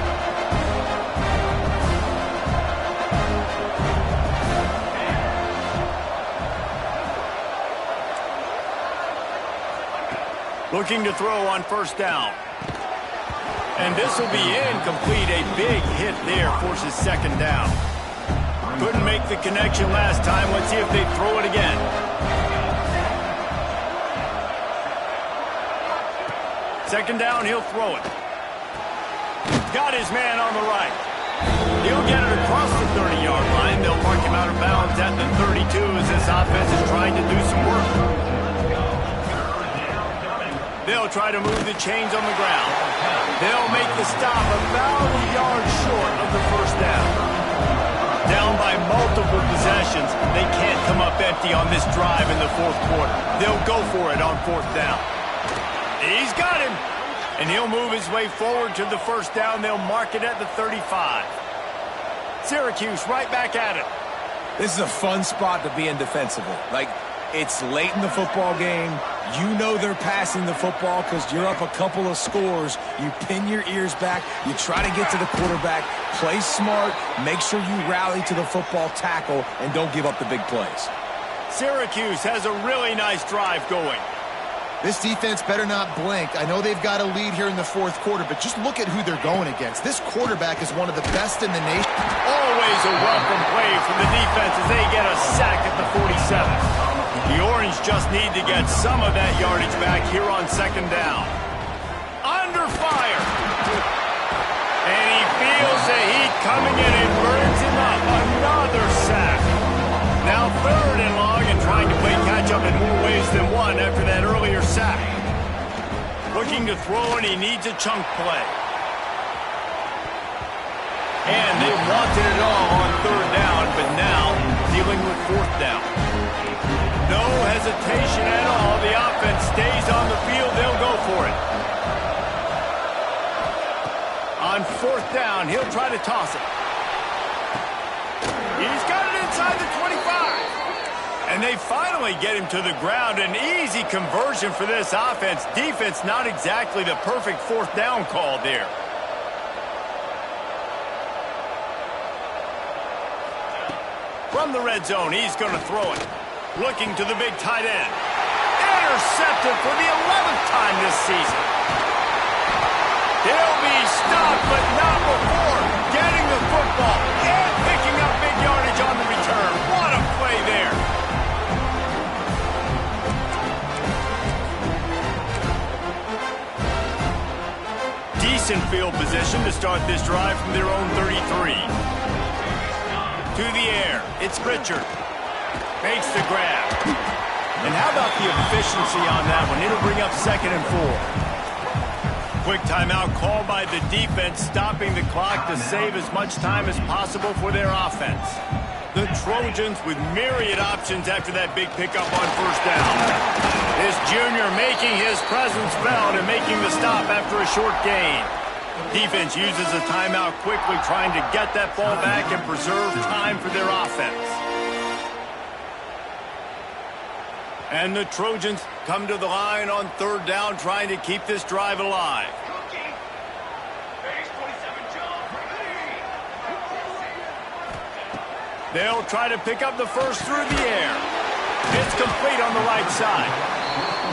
Looking to throw on first down. And this will be incomplete. A big hit there forces second down. Couldn't make the connection last time. Let's see if they throw it again. Second down, he'll throw it. Got his man on the right. He'll get it across the 30-yard line. They'll mark him out of bounds at the 32 as this offense is trying to do some work. They'll try to move the chains on the ground. They'll make the stop about a yard short of the first down. Down by multiple possessions, they can't come up empty on this drive in the fourth quarter. They'll go for it on fourth down. He's got him. And he'll move his way forward to the first down. They'll mark it at the 35. Syracuse right back at it. This is a fun spot to be in defensively. Like, it's late in the football game. You know they're passing the football because you're up a couple of scores. You pin your ears back. You try to get to the quarterback. Play smart. Make sure you rally to the football tackle and don't give up the big plays. Syracuse has a really nice drive going. This defense better not blink. I know they've got a lead here in the fourth quarter, but just look at who they're going against. This quarterback is one of the best in the nation. Always a welcome play from the defense as they get a sack at the 47. The Orange just need to get some of that yardage back here on second down. Under fire. And he feels the heat coming in and burns him up. Another sack. Now third and long and trying to play catch-up in more ways than one after that earlier sack. Looking to throw, and he needs a chunk play. And they wanted it all on third down, but now dealing with fourth down. No hesitation at all. The offense stays on the field. They'll go for it. On fourth down, he'll try to toss it. He's got it inside the 25. And they finally get him to the ground. An easy conversion for this offense. Defense not exactly the perfect fourth down call there. From the red zone, he's going to throw it. Looking to the big tight end. Intercepted for the 11th time this season. He'll be stopped, but not before getting the football and picking up big yardage on the return. What a play there. Decent field position to start this drive from their own 33. To the air, it's Richard. Makes the grab. And how about the efficiency on that one? It'll bring up 2nd and 4. Quick timeout called by the defense, stopping the clock to save as much time as possible for their offense. The Trojans with myriad options after that big pickup on first down. This junior making his presence felt and making the stop after a short gain. Defense uses a timeout quickly, trying to get that ball back and preserve time for their offense. And the Trojans come to the line on third down, trying to keep this drive alive. They'll try to pick up the first through the air. It's complete on the right side.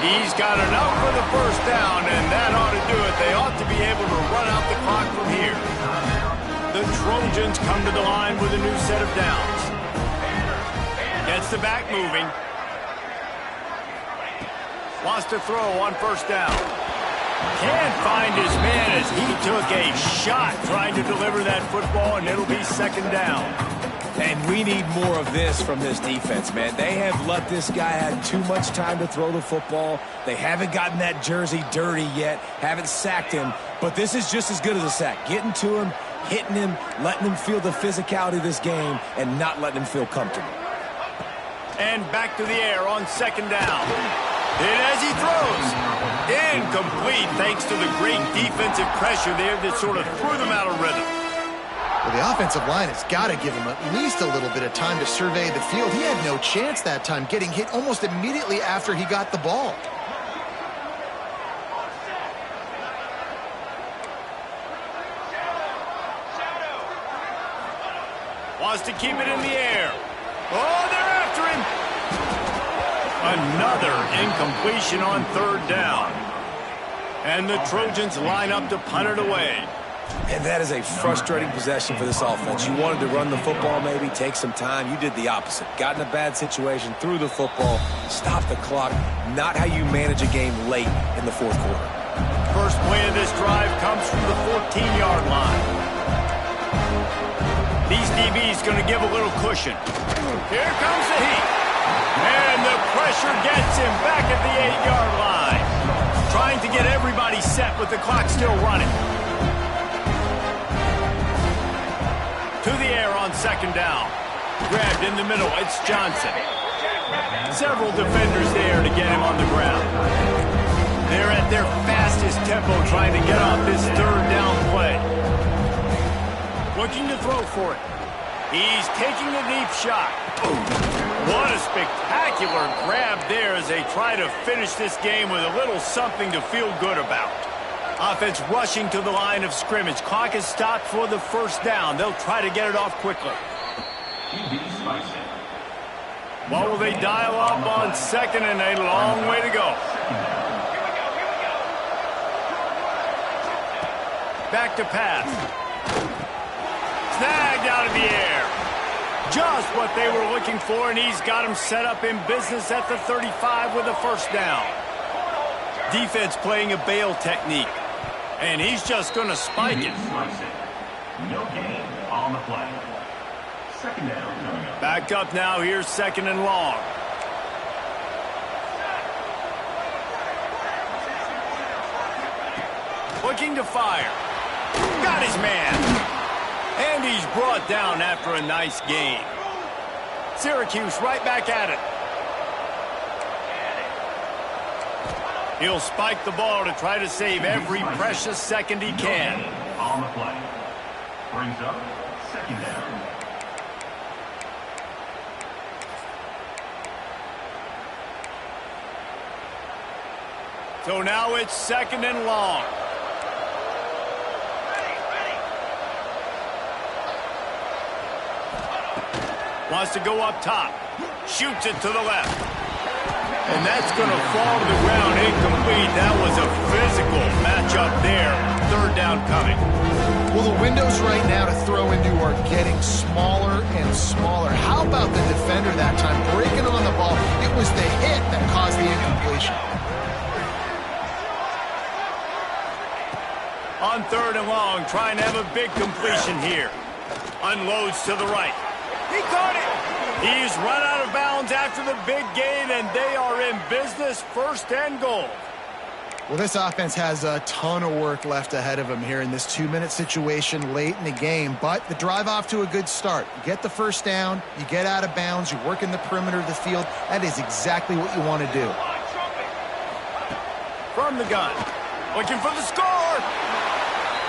He's got enough for the first down, and that ought to do it. They ought to be able to run out the clock from here. The Trojans come to the line with a new set of downs. Gets the back moving. Wants to throw on first down. Can't find his man as he took a shot trying to deliver that football, and it'll be second down. And we need more of this from this defense, man. They have let this guy have too much time to throw the football. They haven't gotten that jersey dirty yet, haven't sacked him, but this is just as good as a sack. Getting to him, hitting him, letting him feel the physicality of this game, and not letting him feel comfortable. And back to the air on second down. And as he throws, incomplete thanks to the great defensive pressure there that sort of threw them out of rhythm. Well, the offensive line has got to give him at least a little bit of time to survey the field. He had no chance that time, getting hit almost immediately after he got the ball. Wants to keep it in the air. Oh, they're after him. Another incompletion on third down. And the Trojans line up to punt it away. And that is a frustrating possession for this offense. You wanted to run the football, maybe, take some time. You did the opposite. Got in a bad situation, threw the football, stopped the clock. Not how you manage a game late in the fourth quarter. First play of this drive comes from the 14-yard line. These DBs going to give a little cushion. Here comes the heat. And the pressure gets him back at the 8-yard line. Trying to get everybody set with the clock still running. To the air on second down. Grabbed in the middle, it's Johnson. Several defenders there to get him on the ground. They're at their fastest tempo trying to get off this third down play. Looking to throw for it. He's taking a deep shot. What a spectacular grab there as they try to finish this game with a little something to feel good about. Offense rushing to the line of scrimmage. Clock is stopped for the first down. They'll try to get it off quickly. What will they dial up on second and a long way to go? Back to pass. Snagged out of the air. Just what they were looking for, and he's got him set up in business at the 35 with a first down. Defense playing a bail technique. And he's just going to spike it. No gain on the play. Second down coming up. Back up now. Here's second and long. Looking to fire. Got his man. And he's brought down after a nice gain. Syracuse right back at it. He'll spike the ball to try to save every precious second he can. On the play. Brings up second down. So now it's second and long. Wants to go up top. Shoots it to the left. And that's going to fall to the ground incomplete. That was a physical matchup there. Third down coming. Well, the windows right now to throw into are getting smaller and smaller. How about the defender that time breaking on the ball? It was the hit that caused the incompletion. On third and long, trying to have a big completion here. Unloads to the right. He caught it. He's run out of bounds after the big gain, and they are in business, first and goal. Well, this offense has a ton of work left ahead of them here in this 2-minute situation late in the game, but the drive off to a good start. You get the first down, you get out of bounds, you work in the perimeter of the field. That is exactly what you want to do. From the gun, looking for the score.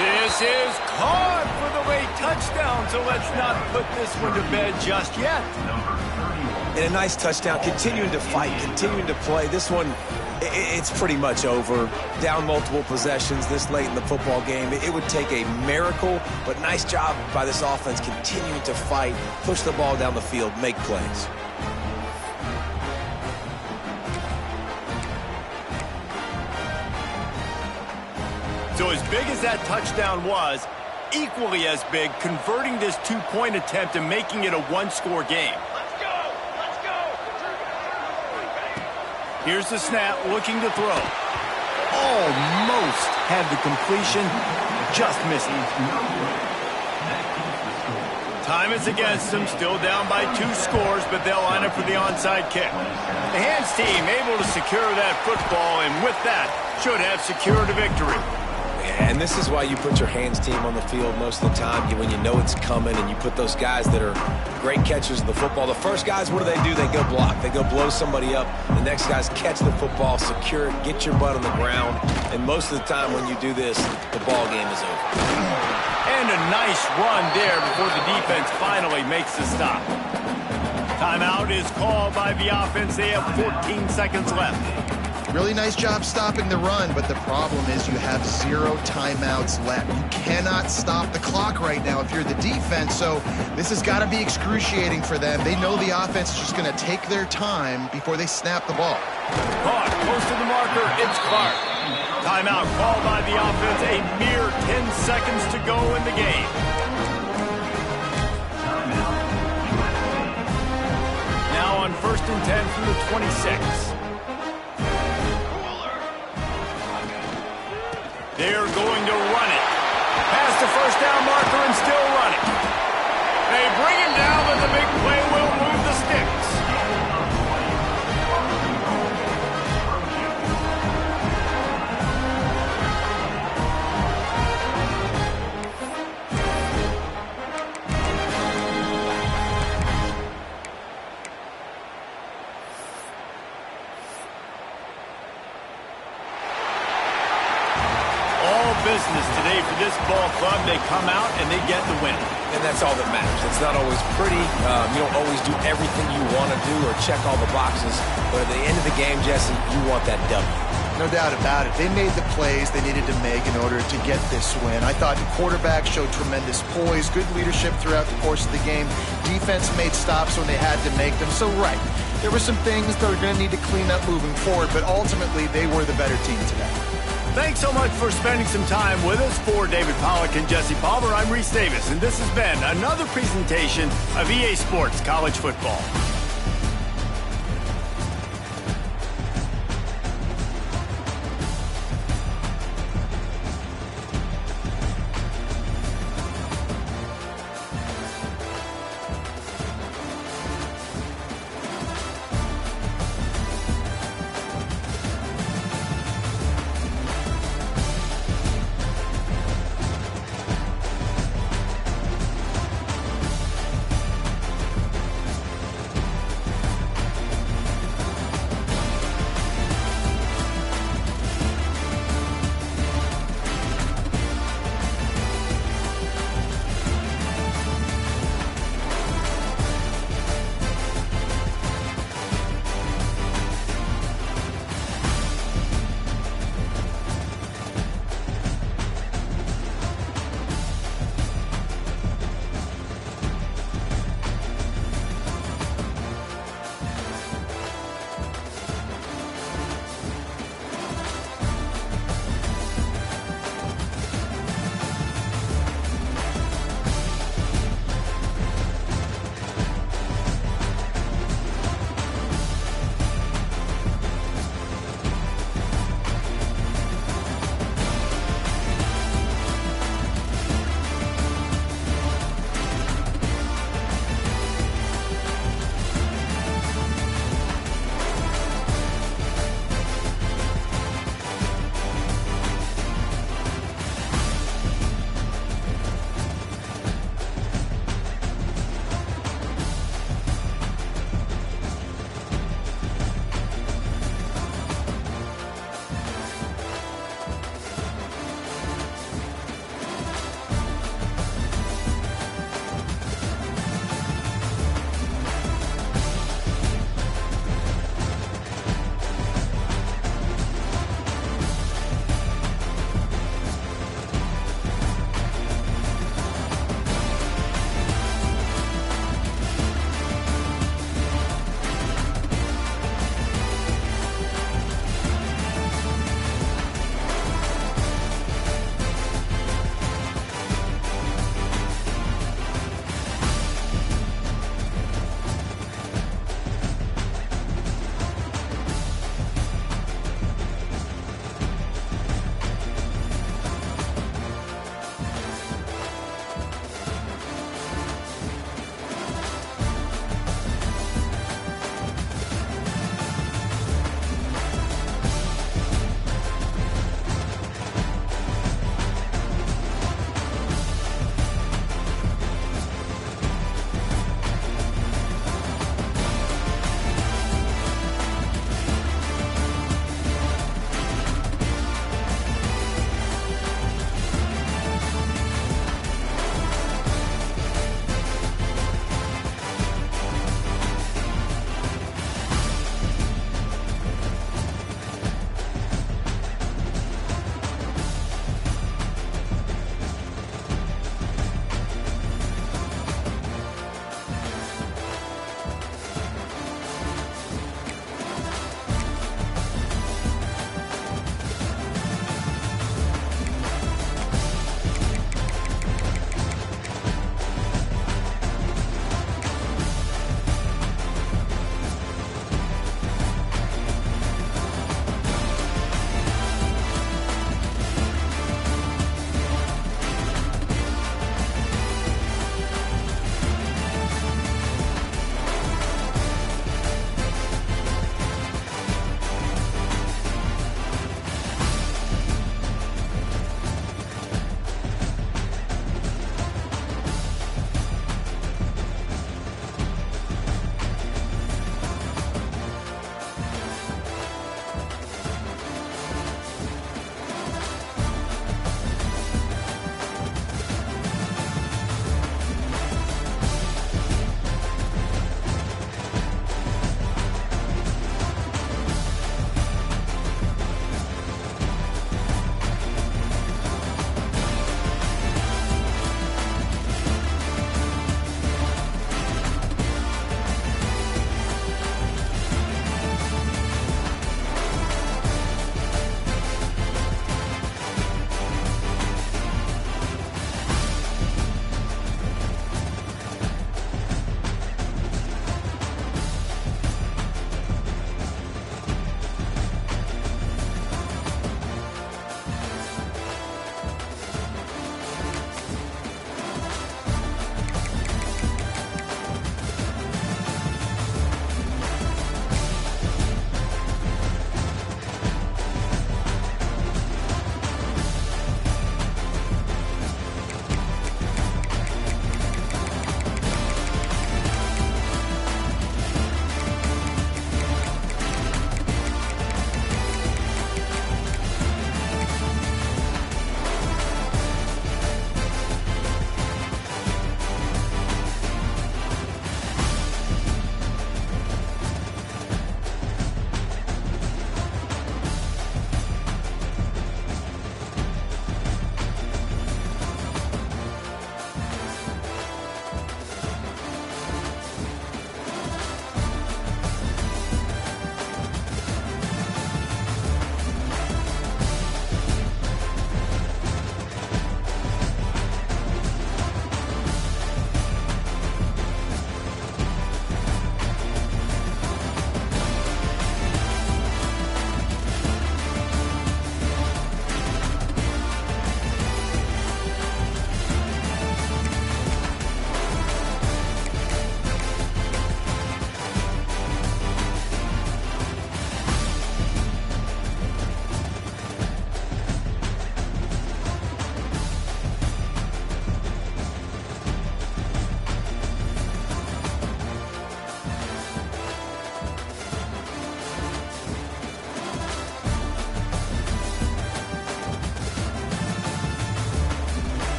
This is caught for the late touchdown touchdown, so let's not put this one to bed just yet. And a nice touchdown, continuing to fight, continuing to play. This one, it's pretty much over. Down multiple possessions this late in the football game. It would take a miracle, but nice job by this offense continuing to fight, push the ball down the field, make plays. So as big as that touchdown was, equally as big, converting this two-point attempt and making it a one-score game. Let's go! Let's go! Here's the snap, looking to throw. Almost had the completion, just missing. Time is against them, still down by 2 scores, but they'll line up for the onside kick. The hands team able to secure that football, and with that, should have secured a victory. And this is why you put your hands team on the field most of the time, when you know it's coming, and you put those guys that are great catchers of the football. The first guys, what do? They go block. They go blow somebody up. The next guys catch the football, secure it, get your butt on the ground. And most of the time when you do this, the ball game is over. And a nice run there before the defense finally makes the stop. Timeout is called by the offense. They have 14 seconds left. Really nice job stopping the run, but the problem is you have 0 timeouts left. You cannot stop the clock right now if you're the defense, so this has got to be excruciating for them. They know the offense is just going to take their time before they snap the ball. Caught close to the marker, it's Clark. Timeout called by the offense, a mere 10 seconds to go in the game. Now on 1st and 10 from the 26. They're going to run it. Past the first down marker and still running. They bring him down, but the big play will move the sticks. Business today for this ball club. They come out and they get the win. And that's all that matters. It's not always pretty. You don't always do everything you want to do or check all the boxes. But at the end of the game, Jesse, you want that W. No doubt about it. They made the plays they needed to make in order to get this win. I thought the quarterback showed tremendous poise, good leadership throughout the course of the game. Defense made stops when they had to make them. So, right, there were some things that are going to need to clean up moving forward, but ultimately they were the better team today. Thanks so much for spending some time with us. For David Pollack and Jesse Palmer, I'm Reese Davis, and this has been another presentation of EA Sports College Football.